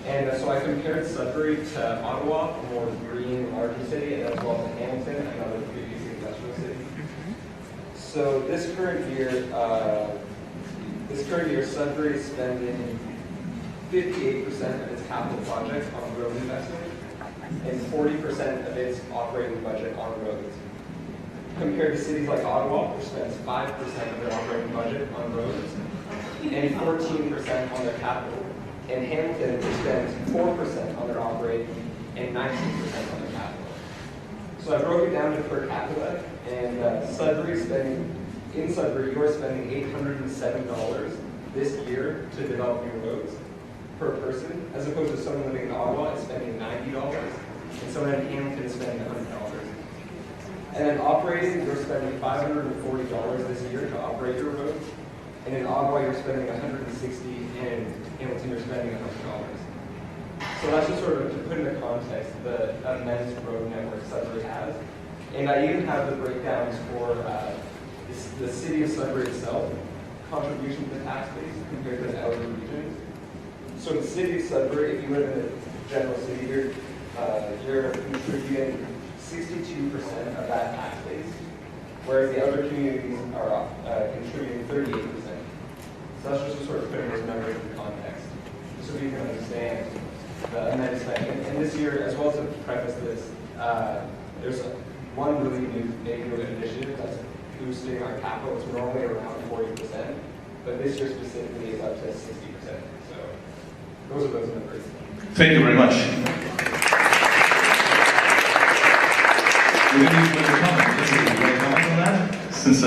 And so I compared Sudbury to Ottawa, a more green, larger city, and as well as Hamilton, another previously industrial city. So this current year, Sudbury is spending 58% of its capital projects on road investment and 40% of its operating budget on roads. Compared to cities like Ottawa, which spends 5% of their operating budget on roads and 14% on their capital. And Hamilton, which spends 4% on their operating and 19% on their capital. So I broke it down to per capita, and in Sudbury, you're spending $807 this year to develop your roads per person, as opposed to someone living in Ottawa is spending $90, and someone in Hamilton is spending $100. And then operating, you're spending $540 this year to operate your roads. And in Ottawa, you're spending $160, and in Hamilton, you're spending $100. So that's just sort of to put into context the immense road network Sudbury has. And I even have the breakdowns for the city of Sudbury itself, contribution to the tax base compared to the outer regions. So in the city of Sudbury, if you live in the general city, you're contributing 62% of that tax base, whereas the other communities are contributing 38%. So that's just to sort of putting those numbers in context, just so you can understand the immense spending. And this year, as well as to preface this, there's one really new initiative that's boosting our capital. It's normally around 40%, but this year specifically is up to 60%. So those are those numbers. Thank you very much. Would you comment on that? Since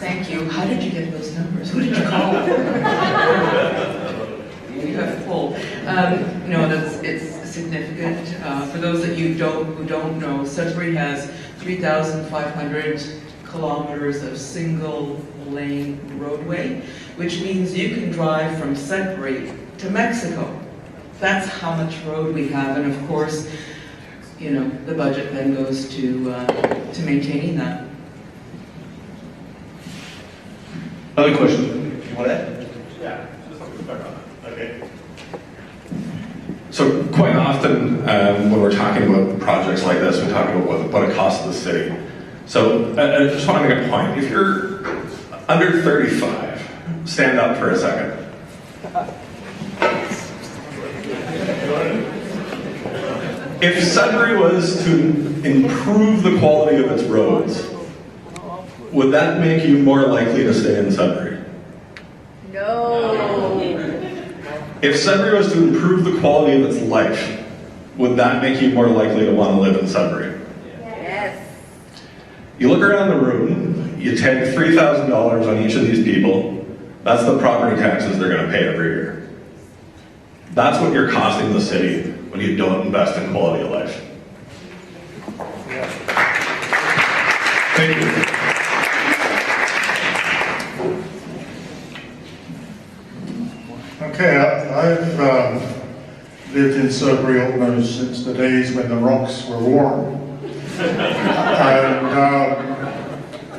Thank you. How did you get those numbers? Who did you call? You have pulled. No, it's significant. For those that who don't know, Sudbury has 3,500 kilometers of single-lane roadway, which means you can drive from Sudbury to Mexico. That's how much road we have, and of course, you know, the budget then goes to maintaining that. Another question. You want to add? Yeah, just something to on that. Okay. So quite often when we're talking about projects like this, we're talking about what it costs the city. So I just want to make a point. If you're under 35, stand up for a second. If Sudbury was to improve the quality of its roads, would that make you more likely to stay in Sudbury? No. If Sudbury was to improve the quality of its life, would that make you more likely to want to live in Sudbury? Yes. You look around the room, you take $3,000 on each of these people, that's the property taxes they're going to pay every year. That's what you're costing the city when you don't invest in quality of life. Thank you. Okay, I've lived in Sudbury almost since the days when the rocks were warm. And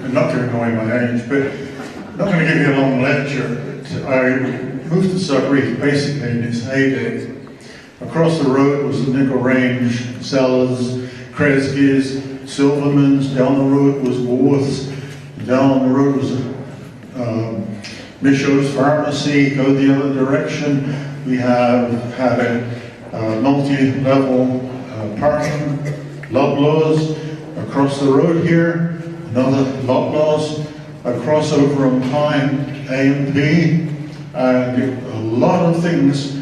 I'm not going to go in my age, but I'm not going to give you a long lecture. I moved to Sudbury basically in its heyday. Across the road was the Nickel Range, Sellers, Kresge's, Silverman's. Down the road was Worth's. Down the road was Michaud's Pharmacy. Go the other direction. We have had a multi-level parking, Loblaws. Across the road here, another Loblaws. Across over on Pine, A&P, and a lot of things.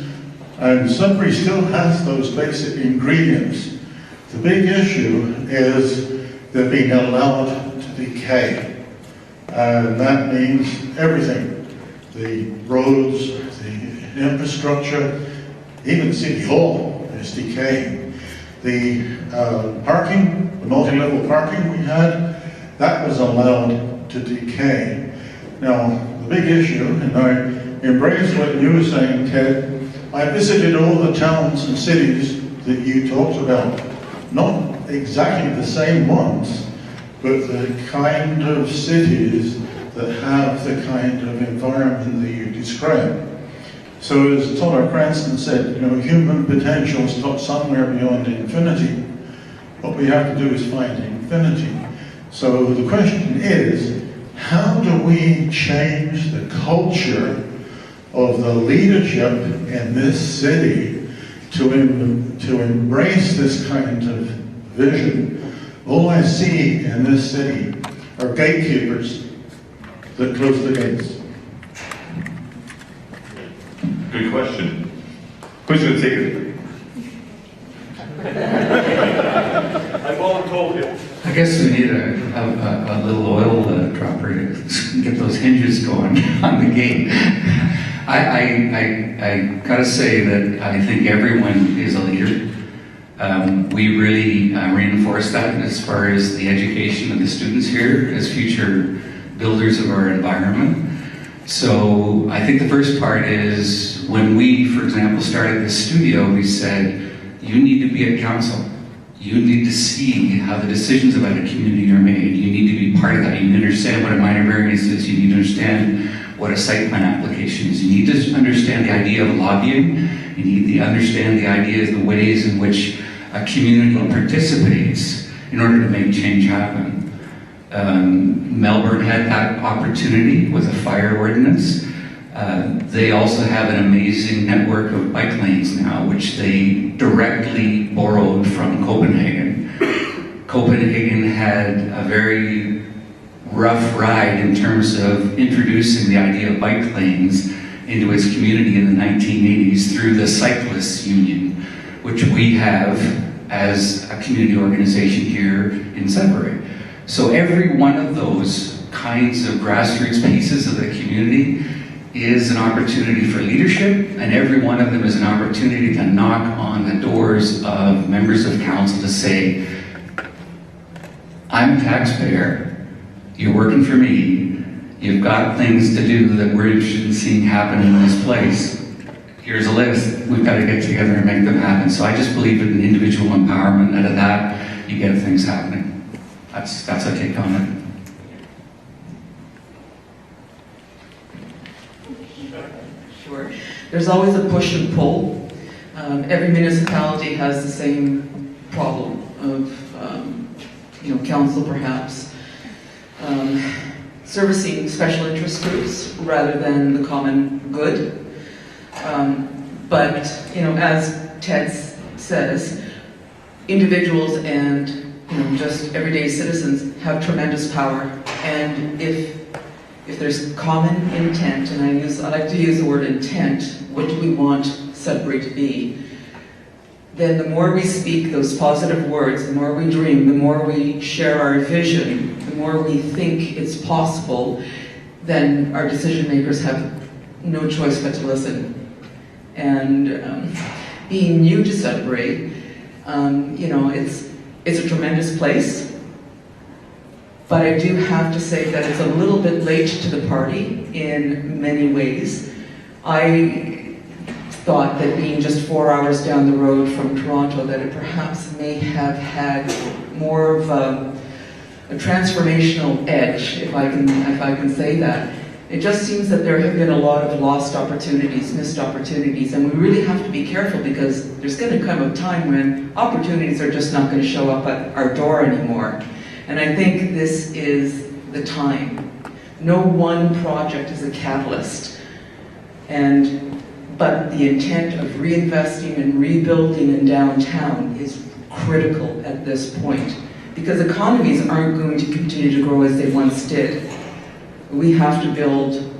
And Sudbury still has those basic ingredients. The big issue is they're being allowed to decay. And that means everything. The roads, the infrastructure, even City Hall is decaying. The parking, the multi-level parking we had, that was allowed to decay. Now, the big issue, and I embrace what you were saying, Ted, I visited all the towns and cities that you talked about. Not exactly the same ones, but the kind of cities that have the kind of environment that you describe. So as Toller Cranston said, you know, human potential is not somewhere beyond infinity. What we have to do is find infinity. So the question is, how do we change the culture of the leadership in this city to embrace this kind of vision? All I see in this city are gatekeepers that close the gates. Good question. Who's going to take it? I voluntold you. I guess we need a little oil dropper to get those hinges going on the gate. I gotta say that I think everyone is a leader. We really reinforce that as far as the education of the students here as future builders of our environment. So I think the first part is when we, for example, started this studio, we said, you need to be at council. You need to see how the decisions about a community are made. You need to be part of that. You need to understand what a minor variance is. You need to understand what a site plan application is. You need to understand the idea of lobbying. You need to understand the ideas, the ways in which a community participates in order to make change happen. Melbourne had that opportunity with a fire ordinance. They also have an amazing network of bike lanes now, which they directly borrowed from Copenhagen. Copenhagen had a very rough ride in terms of introducing the idea of bike lanes into its community in the 1980s through the Cyclists Union, which we have as a community organization here in Sudbury. So every one of those kinds of grassroots pieces of the community is an opportunity for leadership, and every one of them is an opportunity to knock on the doors of members of council to say, I'm a taxpayer, You're working for me. You've got things to do that we're interested in seeing happen in this place. Here's a list. We've got to get together and make them happen. So I just believe in individual empowerment, and at that, you get things happening. That's a take on it. Sure. There's always a push and pull. Every municipality has the same problem of, council perhaps servicing special interest groups rather than the common good. But as Ted says, individuals and just everyday citizens have tremendous power, and if there's common intent, and I like to use the word intent, what do we want Sudbury to be? Then the more we speak those positive words, the more we dream, the more we share our vision, the more we think it's possible, then our decision makers have no choice but to listen. And being new to Sudbury, it's a tremendous place, but I do have to say that it's a little bit late to the party in many ways. I thought that being just 4 hours down the road from Toronto, that it perhaps may have had more of a transformational edge, if I can say that. It just seems that there have been a lot of lost opportunities, missed opportunities, and we really have to be careful, because there's going to come a time when opportunities are just not going to show up at our door anymore. And I think this is the time. No one project is a catalyst, but the intent of reinvesting and rebuilding in downtown is critical at this point, because economies aren't going to continue to grow as they once did. We have to build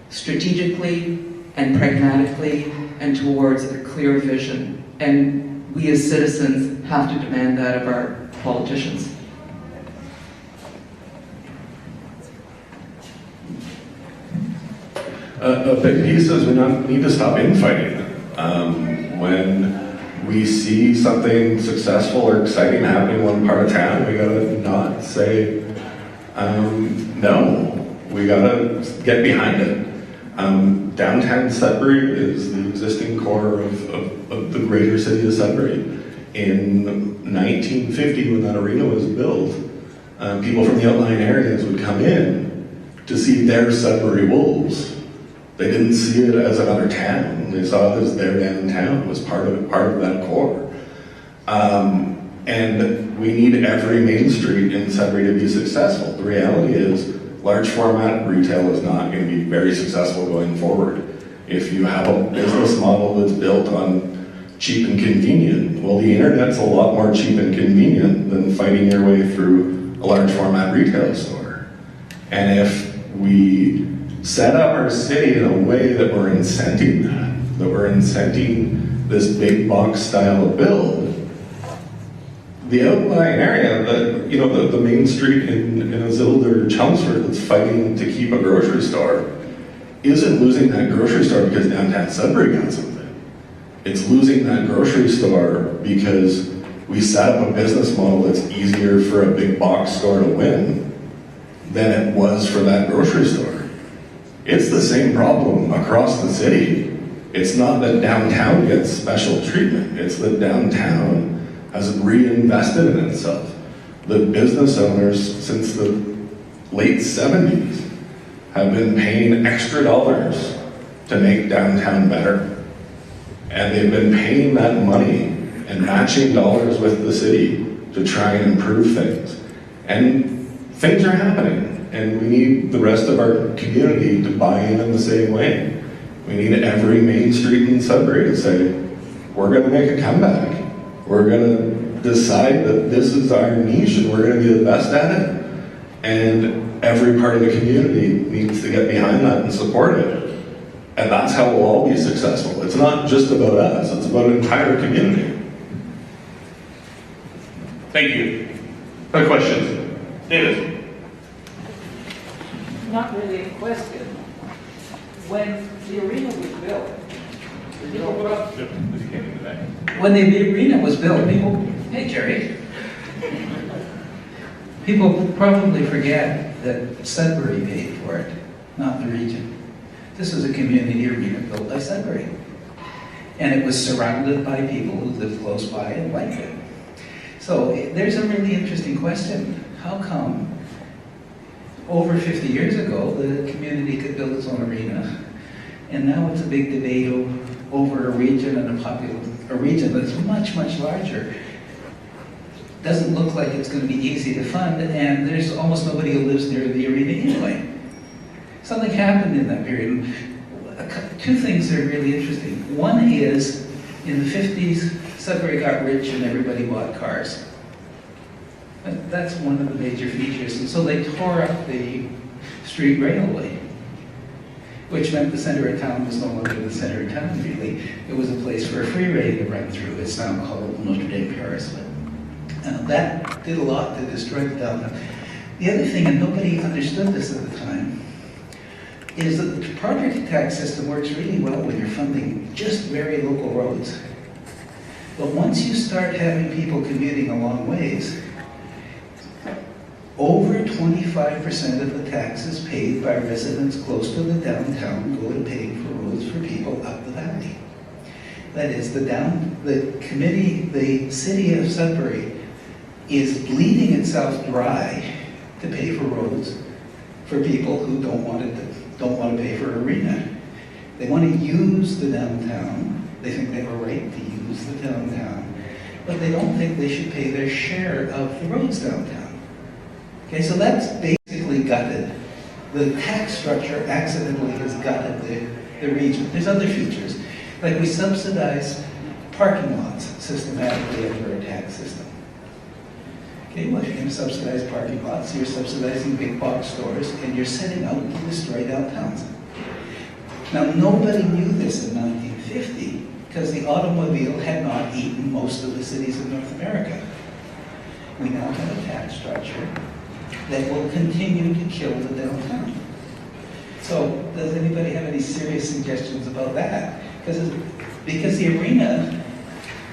strategically and pragmatically and towards a clear vision. And we as citizens have to demand that of our politicians. A big piece is we need to stop infighting. When we see something successful or exciting happening in one part of town, we gotta not say, no. We gotta get behind it. Downtown Sudbury is the existing core of the greater city of Sudbury. In 1950, when that arena was built, people from the outlying areas would come in to see their Sudbury Wolves. They didn't see it as another town. They saw it as their downtown. It was part of that core. And we need every main street in Sudbury to be successful. The reality is, large format retail is not going to be very successful going forward. If you have a business model that's built on cheap and convenient, well, the internet's a lot more cheap and convenient than fighting your way through a large format retail store. And if we set up our city in a way that we're incenting that we're incenting this big box style of build, the outlying area, the main street in Azilda or Chelmsford that's fighting to keep a grocery store, isn't losing that grocery store because downtown Sudbury got something. It's losing that grocery store because we set up a business model that's easier for a big box store to win than it was for that grocery store. It's the same problem across the city. It's not that downtown gets special treatment, it's that downtown has reinvested in itself. The business owners since the late 70s have been paying extra dollars to make downtown better. And they've been paying that money and matching dollars with the city to try and improve things. And things are happening, and we need the rest of our community to buy in the same way. We need every main street in Sudbury to say, we're gonna make a comeback. We're gonna decide that this is our niche and we're gonna be the best at it. And every part of the community needs to get behind that and support it. And that's how we'll all be successful. It's not just about us, it's about an entire community. Thank you. Other questions? David? Not really a question. When the arena was built, When the arena was built, people, hey Jerry, people probably forget that Sudbury paid for it, not the region. This was a community arena built by Sudbury. And it was surrounded by people who lived close by and liked it. So there's a really interesting question. How come over 50 years ago the community could build its own arena, and now it's a big debate over a region and a region that's much, much larger? Doesn't look like it's going to be easy to fund, and there's almost nobody who lives near the arena anyway. Something happened in that period. Two things that are really interesting. One is, in the 50s, Sudbury got rich and everybody bought cars. That's one of the major features. And so they tore up the street railway, which meant the center of town was no longer the center of town, really. It was a place for a freeway to run through. It's now called Notre Dame Paris. But that did a lot to destroy the downtown. The other thing, and nobody understood this at the time, is that the property tax system works really well when you're funding just very local roads. But once you start having people commuting a long ways, over 25% of the taxes paid by residents close to the downtown go to paying for roads for people up the valley. That is, the city of Sudbury is bleeding itself dry to pay for roads for people who don't want to pay for an arena. They want to use the downtown. They think they have a right to use the downtown, but they don't think they should pay their share of the roads downtown. Okay, so that's basically gutted. The tax structure accidentally has gutted the region. There's other features, like we subsidize parking lots systematically under our tax system. Okay, well, if you're going to subsidize parking lots, you're subsidizing big box stores, and you're setting out to destroy downtowns. Now, nobody knew this in 1950 because the automobile had not eaten most of the cities of North America. We now have a tax structure that will continue to kill the downtown. So, does anybody have any serious suggestions about that? Because the arena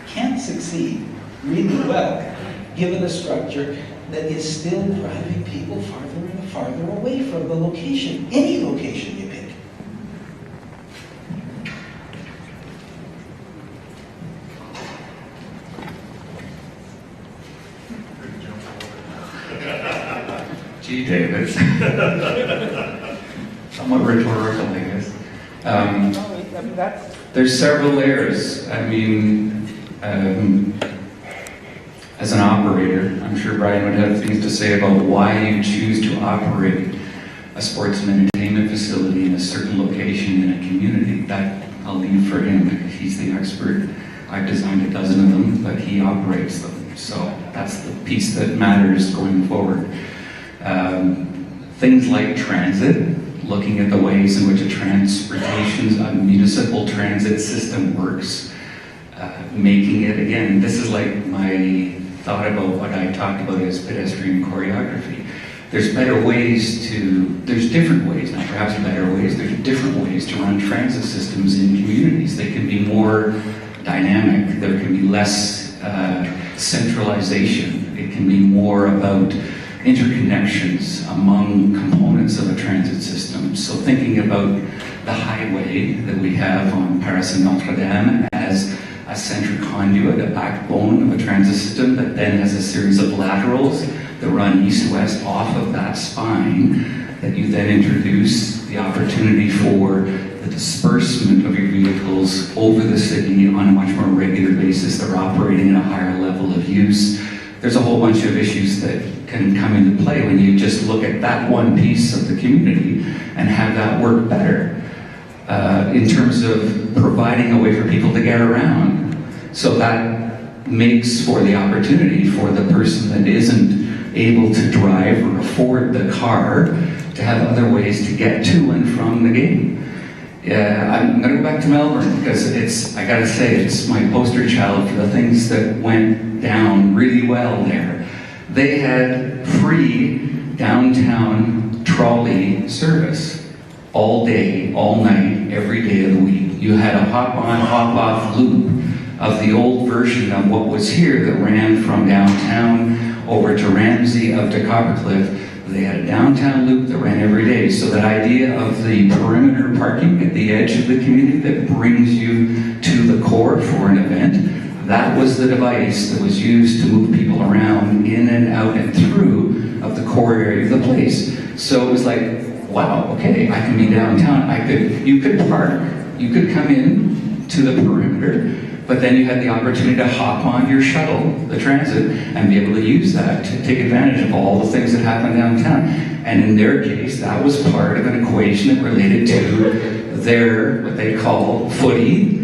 can't succeed really well given a structure that is still driving people farther and farther away from the location, any location you pick. Gee, David. Somewhat rhetorical, I guess. There's several layers. I mean, as an operator, I'm sure Brian would have things to say about why you choose to operate a sports and entertainment facility in a certain location in a community. That I'll leave for him because he's the expert. I've designed a dozen of them, but he operates them. So that's the piece that matters going forward. Things like transit, looking at the ways in which a municipal transit system works, making it, again, this is like my thought about what I talked about as pedestrian choreography. There's different ways, not perhaps better ways, there's different ways to run transit systems in communities. They can be more dynamic, there can be less centralization, it can be more about interconnections among components of a transit system. So thinking about the highway that we have on Paris and Notre Dame as a central conduit, a backbone of a transit system that then has a series of laterals that run east-west off of that spine, that you then introduce the opportunity for the disbursement of your vehicles over the city on a much more regular basis. They're operating at a higher level of use. There's a whole bunch of issues that can come into play when you just look at that one piece of the community and have that work better in terms of providing a way for people to get around. So that makes for the opportunity for the person that isn't able to drive or afford the car to have other ways to get to and from the game. I'm going to go back to Melbourne because I got to say, it's my poster child for the things that went down really well there. They had free downtown trolley service all day, all night, every day of the week. You had a hop-on, hop-off loop of the old version of what was here that ran from downtown over to Ramsey up to Coppercliff. They had a downtown loop that ran every day. So that idea of the perimeter parking at the edge of the community that brings you to the core for an event, that was the device that was used to move people around in and out and through of the core area of the place. So it was like, wow, okay, I can be downtown. You could park, you could come in to the perimeter, but then you had the opportunity to hop on your shuttle, the transit, and be able to use that to take advantage of all the things that happen downtown. And in their case, that was part of an equation that related to their, what they call footy.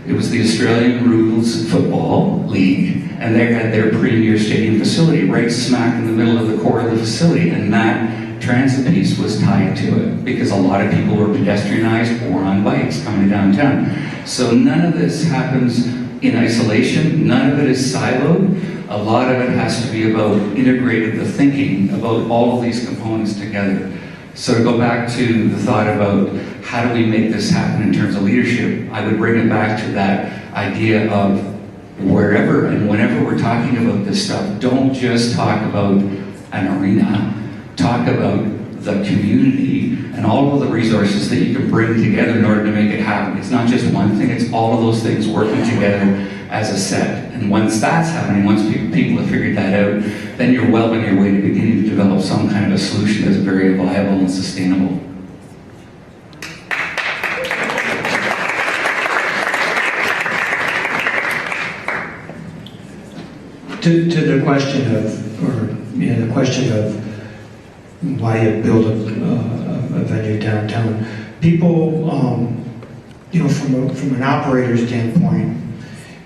It was the Australian Rules Football League, and they had their premier stadium facility right smack in the middle of the core of the facility, and that transit piece was tied to it because a lot of people were pedestrianized or on bikes coming downtown. So none of this happens in isolation, none of it is siloed. A lot of it has to be about integrated the thinking about all of these components together. So to go back to the thought about how do we make this happen in terms of leadership, I would bring it back to that idea of wherever and whenever we're talking about this stuff, don't just talk about an arena, talk about the community and all of the resources that you can bring together in order to make it happen. It's not just one thing, it's all of those things working together as a set. And once that's happening, once people have figured that out, then you're well on your way to beginning to develop some kind of a solution that's very viable and sustainable. To the question of, the question of why you build a venue downtown, people, from an operator standpoint,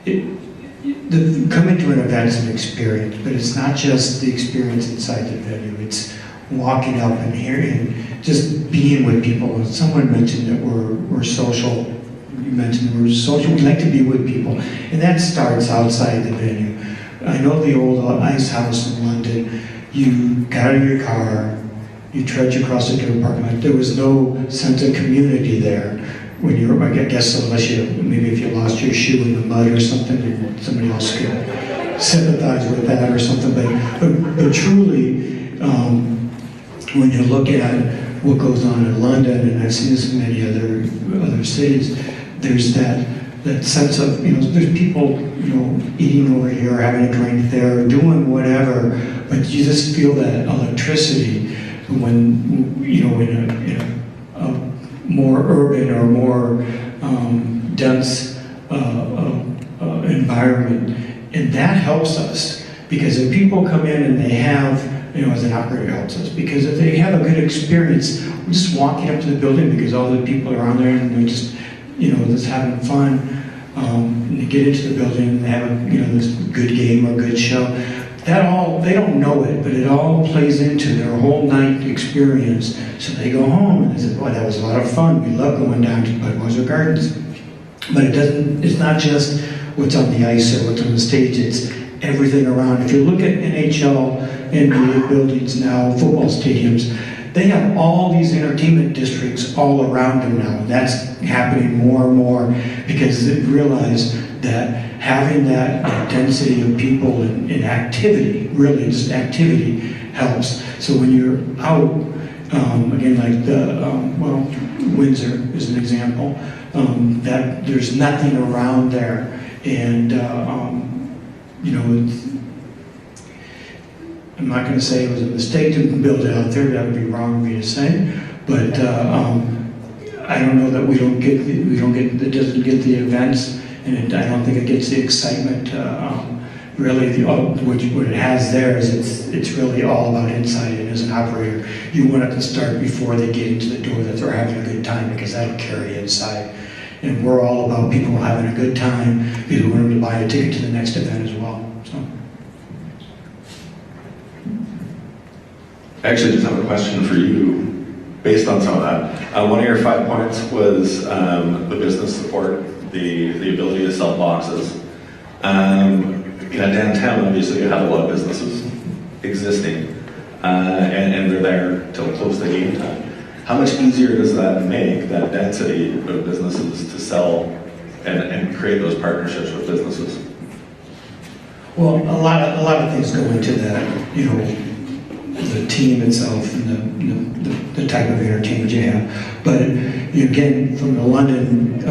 coming to an event is an experience, but it's not just the experience inside the venue. It's walking up and hearing, just being with people. Someone mentioned that we're social. You mentioned we're social. We like to be with people, and that starts outside the venue. I know the old ice house in London. You got out of your car, you trudge across the dirt parking lot. There was no sense of community there. When you were, I guess, unless maybe if you lost your shoe in the mud or something, somebody else could sympathize with that or something. But truly, when you look at what goes on in London, and I've seen this in many other cities, there's that sense of, there's people, eating over here, having a drink there, doing whatever, but you just feel that electricity when, in a more urban or more dense environment. And that helps us, because if people come in and they have, as an operator, helps us, because if they have a good experience, just walking up to the building because all the people are on there and they're just, just having fun, and they get into the building and they have this good game or good show. That all, they don't know it, but it all plays into their whole night experience. So they go home and they say, boy, that was a lot of fun. We love going down to Budweiser Gardens. But it's not just what's on the ice or what's on the stage, it's everything around. If you look at NHL, NBA buildings now, football stadiums, they have all these entertainment districts all around them now. And that's happening more and more because they realize that having that density of people and activity, really just activity, helps. So when you're out, again, like Windsor is an example, that there's nothing around there, and I'm not going to say it was a mistake to build it out there. That would be wrong for me to say, but I don't know that it doesn't get the events. And I don't think it gets the excitement. Really, what it has there is it's really all about inside. And as an operator, you want it to start before they get into the door that they're having a good time, because that'll carry inside. And we're all about people having a good time because we want them to buy a ticket to the next event as well. So. I actually just have a question for you based on some of that. One of your 5 points was the business support. The ability to sell boxes. Downtown, obviously, you have a lot of businesses existing, and they're there till close to game time. How much easier does that make, that density of businesses, to sell and create those partnerships with businesses? Well, a lot of things go into that. the team itself and the type of entertainment you have. But again, from the London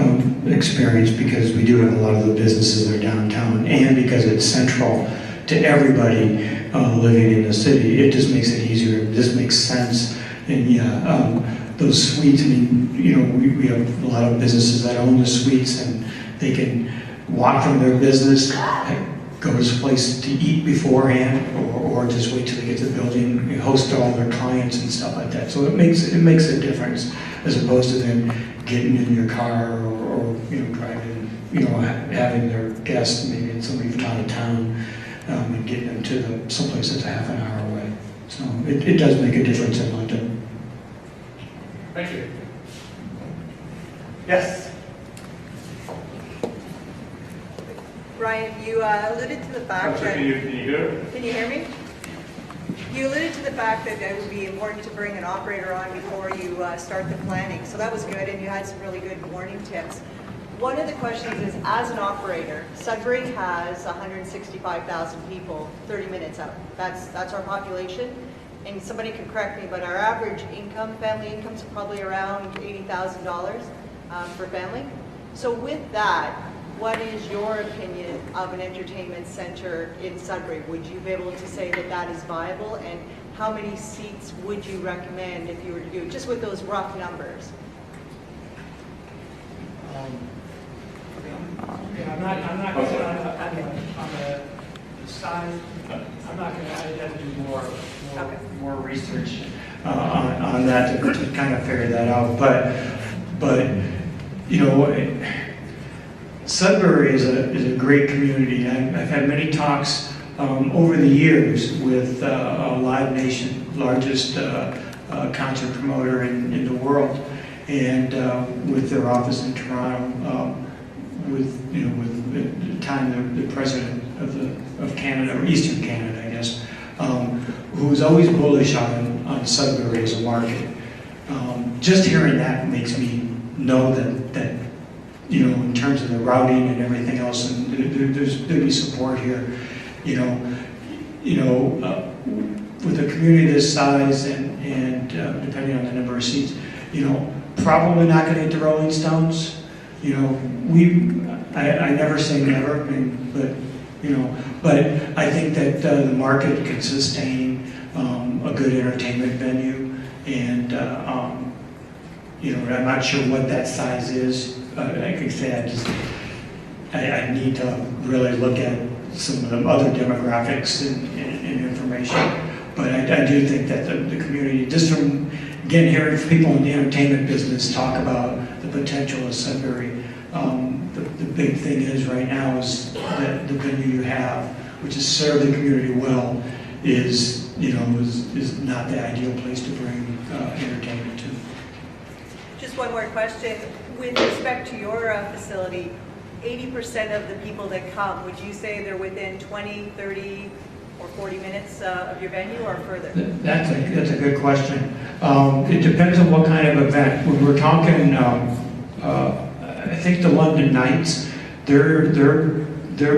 experience, because we do have a lot of the businesses that are downtown, and because it's central to everybody living in the city, it just makes it easier. It just makes sense. And yeah, those suites, I mean, we have a lot of businesses that own the suites, and they can walk from their business, go to a place to eat beforehand, or just wait till they get to the building and host all their clients and stuff like that. So it makes a difference, as opposed to them getting in your car or driving, having their guests, maybe somebody from out of town, and getting them to someplace that's a half an hour away. So it does make a difference in London. Thank you. Yes. Brian, you alluded to the fact that... Can you hear? Can you hear me? You alluded to the fact that it would be important to bring an operator on before you start the planning. So that was good, and you had some really good warning tips. One of the questions is, as an operator, Sudbury has 165,000 people 30 minutes out. That's our population. And somebody can correct me, but our average income, family income, is probably around $80,000 per family. So with that, what is your opinion of an entertainment center in Sudbury? Would you be able to say that that is viable? And how many seats would you recommend if you were to do it, just with those rough numbers? I'm not going to, on the size, I'm not going to, I'd have to do more research on that to kind of figure that out. But Sudbury is a great community. I've had many talks over the years with Live Nation, largest concert promoter in the world, and with their office in Toronto. With at the time the president of Canada, or Eastern Canada, I guess, who was always bullish on Sudbury as a market. Just hearing that makes me know that in terms of the routing and everything else, and there'd be support here. With a community this size and depending on the number of seats, probably not going to hit the Rolling Stones. I never say never, but I think that the market can sustain a good entertainment venue, and I'm not sure what that size is. Like I say, I need to really look at some of the other demographics and information, but I do think that the community, just from again hearing people in the entertainment business talk about the potential of Sudbury. The big thing is right now is that the venue you have, which has served the community well, is not the ideal place to bring entertainment to. Just one more question. With respect to your facility, 80% of the people that come, would you say they're within 20, 30, or 40 minutes of your venue, or further? That's a good question. It depends on what kind of event. When we're talking, I think the London Knights, their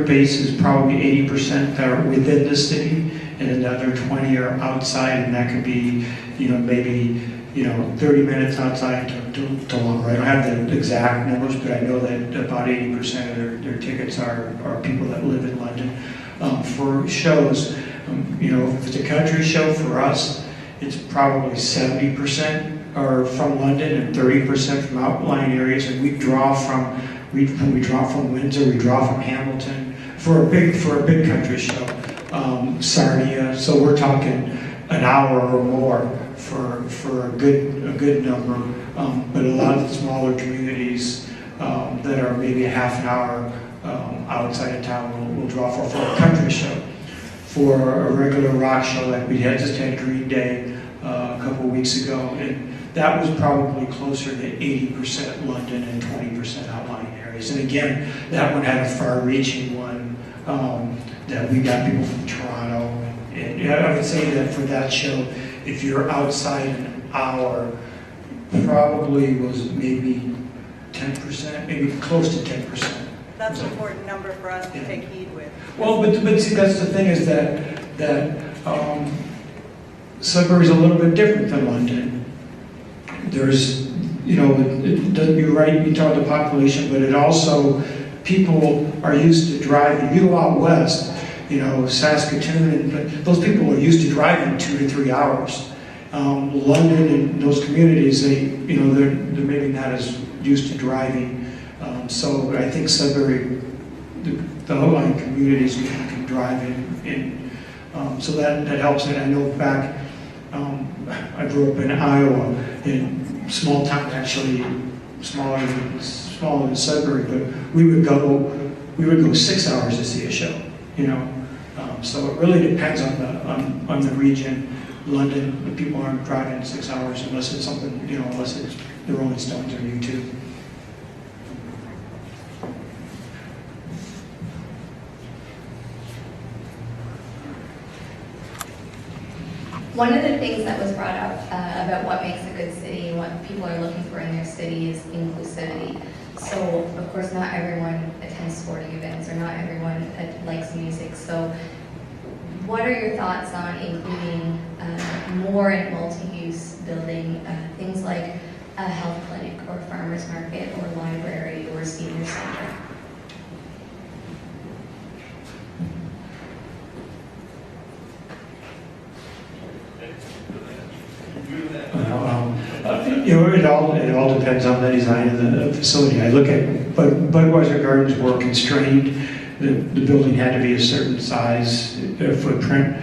base is probably 80% that are within the city, and another 20 are outside, and that could be, maybe 30 minutes outside to longer. I don't have the exact numbers, but I know that about 80% of their tickets are people that live in London. For shows, if it's a country show for us, it's probably 70% are from London and 30% from outlying areas, and we draw from Windsor, we draw from Hamilton for a big country show, Sarnia. So we're talking an hour or more for a good number, but a lot of the smaller communities that are maybe a half an hour outside of town will draw for a country show. For a regular rock show like we just had Green Day a couple weeks ago, and that was probably closer to 80% London and 20% outlying areas. And again, that one had a far-reaching one that we got people from Toronto. And I would say that for that show, if you're outside an hour, probably was maybe 10%, maybe close to 10%. That's an important number for us to take heed with. Well, but see, that's the thing is that Sudbury's a little bit different than London. There's, you know, you're right, you talk the population, but it also, people are used to driving. You go out west, you know, Saskatoon, but those people are used to driving 2 to 3 hours. London and those communities, you know, they're maybe not as used to driving. So I think Sudbury, the outlying communities can drive in. So that helps. And I know back, I grew up in Iowa, in small town, actually smaller than Sudbury, but we would go 6 hours to see a show, you know. So it really depends on the region. London, the people aren't driving 6 hours unless it's something, you know, unless it's the Rolling Stones or U2. One of the things that was brought up about what makes a good city and what people are looking for in their city is inclusivity. So, of course, not everyone attends sporting events or not everyone likes music. So, what are your thoughts on including more in multi-use building, things like a health clinic or farmer's market or library or senior center? You know, it all depends on the design of the facility. I look at, Budweiser Gardens were constrained. The building had to be a certain size, footprint.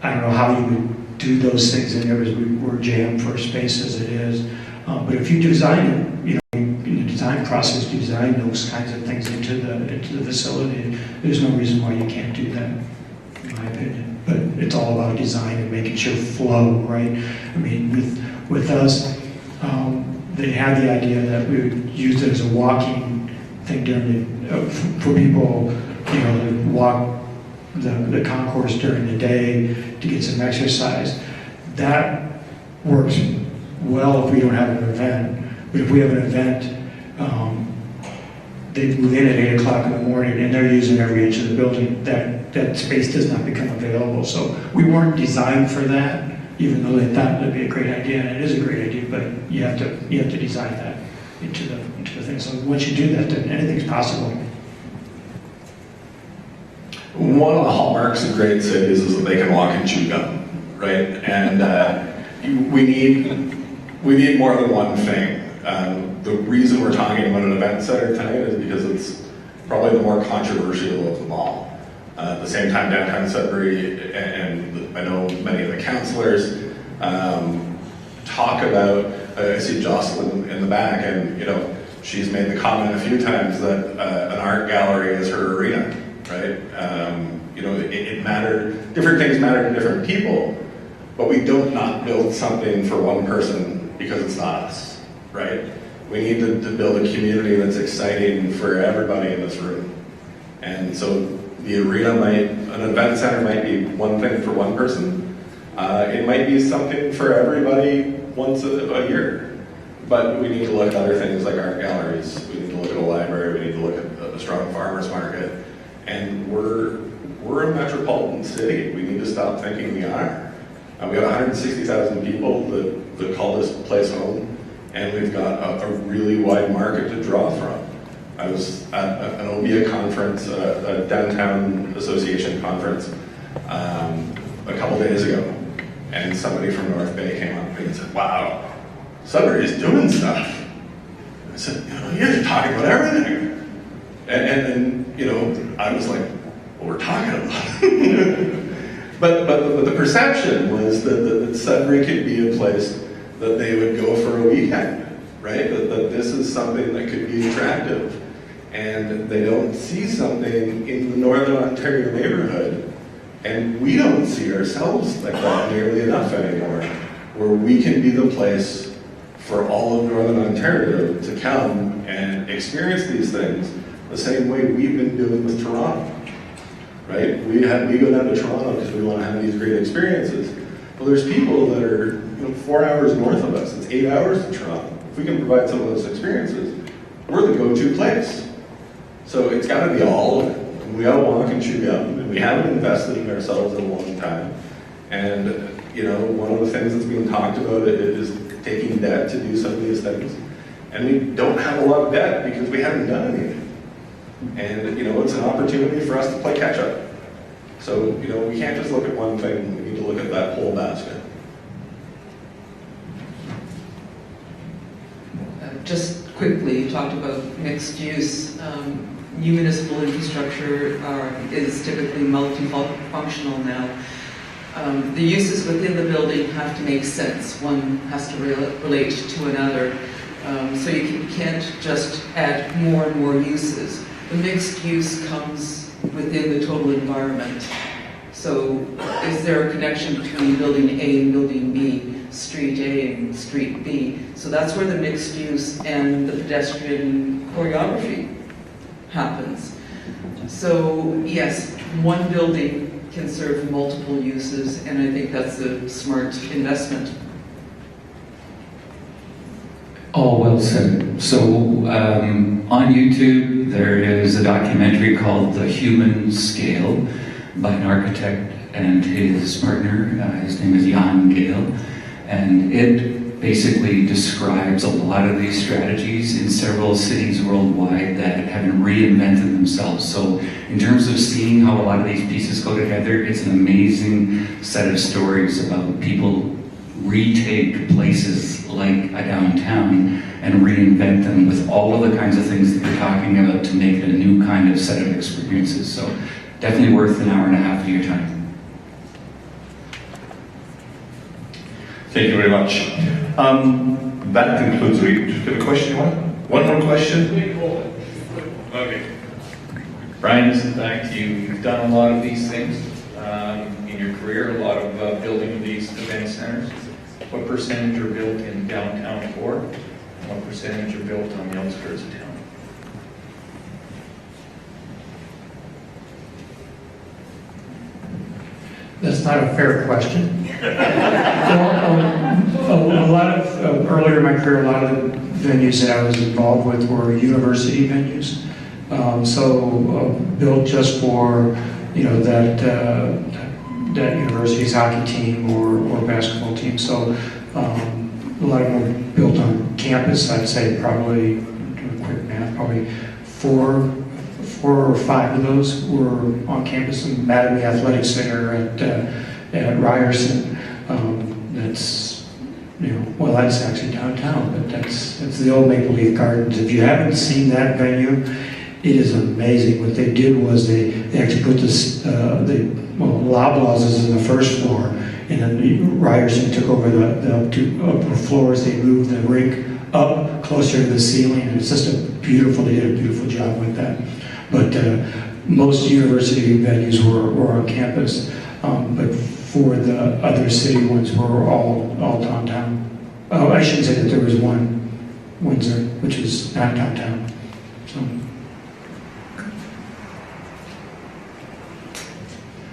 I don't know how you would do those things in there because we were jammed for space as it is. But if you design it, you know, in the design process, you design those kinds of things into the facility. There's no reason why you can't do that, in my opinion. But it's all about design and making sure flow, right? I mean, with us, they had the idea that we would use it as a walking thing during the, for people, you know, to walk the concourse during the day to get some exercise. That works well if we don't have an event. But if we have an event, they move in at 8 o'clock in the morning and they're using every inch of the building. That space does not become available. So we weren't designed for that, even though they thought that'd be a great idea, and it is a great idea. But you have to design that into the thing. So once you do that, then anything's possible. One of the hallmarks of great cities is that they can walk and chew gum, right? And we need more than one thing. The reason we're talking about an event center tonight is because it's probably the more controversial of them all. At the same time, Downtown Sudbury, and I know many of the councillors talk about, I see Jocelyn in the back, and you know, she's made the comment a few times that an art gallery is her arena, right? You know, it mattered, different things matter to different people, but we don't not build something for one person because it's not us, right? We need to build a community that's exciting for everybody in this room. And so the arena an event center might be one thing for one person. It might be something for everybody once a year. But we need to look at other things like art galleries. We need to look at a library. We need to look at a strong farmer's market. And we're a metropolitan city. We need to stop thinking we are. We have 160,000 people that call this place home. And we've got a really wide market to draw from. I was at an OBIA conference, a downtown association conference, a couple days ago, and somebody from North Bay came up to me and said, "Wow, Sudbury is doing stuff." I said, "You know, you guys are talking about everything," and you know, I was like, "Well, we're talking about it." but the perception was that Sudbury could be a place that they would go for a weekend, right? That this is something that could be attractive. And they don't see something in the Northern Ontario neighborhood, and we don't see ourselves like that nearly enough anymore, where we can be the place for all of Northern Ontario to come and experience these things the same way we've been doing with Toronto, right? We go down to Toronto because we want to have these great experiences. Well, there's people that are 4 hours north of us. It's 8 hours to Toronto. If we can provide some of those experiences, we're the go-to place. So it's got to be all of it. We all walk and chew gum, and we haven't invested in ourselves in a long time. And You know, one of the things that's being talked about is taking debt to do some of these things. And we don't have a lot of debt because we haven't done anything. And, you know, it's an opportunity for us to play catch up. So, you know, we can't just look at one thing, we need to look at that whole basket. Just quickly, you talked about mixed use. New municipal infrastructure is typically multifunctional now. The uses within the building have to make sense. One has to relate to another. So you can't just add more and more uses. The mixed use comes within the total environment. So is there a connection between building A and building B, street A and street B? So that's where the mixed use and the pedestrian choreography happens. So yes, one building can serve multiple uses, and I think that's a smart investment. All well said. So on YouTube, there is a documentary called The Human Scale by an architect and his partner. His name is Jan Gale. And it basically describes a lot of these strategies in several cities worldwide that have reinvented themselves. So in terms of seeing how a lot of these pieces go together, it's an amazing set of stories about people retake places like a downtown and reinvent them with all of the kinds of things that you're talking about to make it a new kind of set of experiences. So definitely worth an hour and a half of your time. Thank you very much. That concludes. Do you have a question you want? One more question? Okay. Brian, this is back to you. You've done a lot of these things in your career, a lot of building these event centers. What percentage are built in downtown core? And what percentage are built on the outskirts of town? That's not a fair question. A lot of, earlier in my career, a lot of the venues that I was involved with were university venues. Built just for, you know, that university's hockey team or basketball team. So a lot of them were built on campus. I'd say probably, doing quick math, probably four or five of those were on campus in Madden Athletic Center at Ryerson. That's, you know, well, that's actually downtown, but that's the old Maple Leaf Gardens. If you haven't seen that venue, it is amazing. What they did was they actually put this, Loblaws is in the first floor, and then Ryerson took over the two upper floors. They moved the rink up closer to the ceiling, and it's just they did a beautiful job with that. But most university venues were on campus, but for the other city ones were all downtown. Oh, I shouldn't say that there was one, Windsor, which is not downtown. So.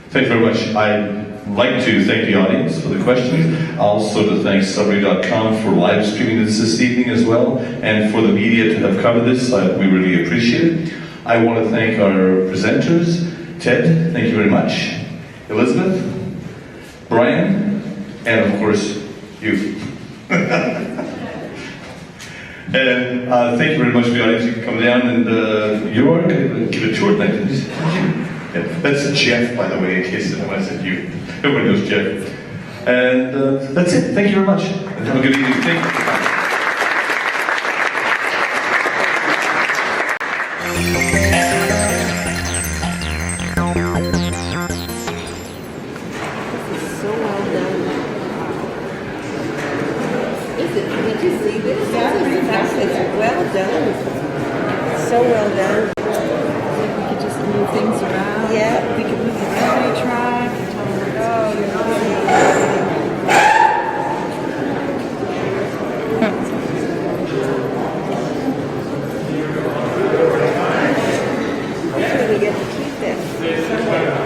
Thank you very much. I'd like to thank the audience for the questions. Also to thank Sudbury.com for live streaming this evening as well, and for the media to have covered this. We really appreciate it. I want to thank our presenters. Ted, thank you very much. Elizabeth, Brian, and of course, you. And thank you very much for the audience. You can come down and you are going to give a tour tonight. Yeah, that's Jeff, by the way, in case anyone said you. Everyone knows Jeff. And that's it. Thank you very much. And have a good evening. Thank you. So well done. We could just move things around. Yeah. We could move the memory track and tell them, oh, you're not hopefully we get to keep this somewhere.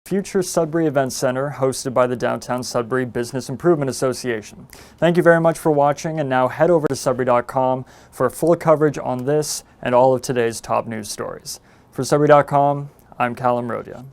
future Sudbury Event Center hosted by the Downtown Sudbury Business Improvement Association. Thank you very much for watching, and now head over to Sudbury.com for full coverage on this and all of today's top news stories. For Sudbury.com, I'm Callum Rodia.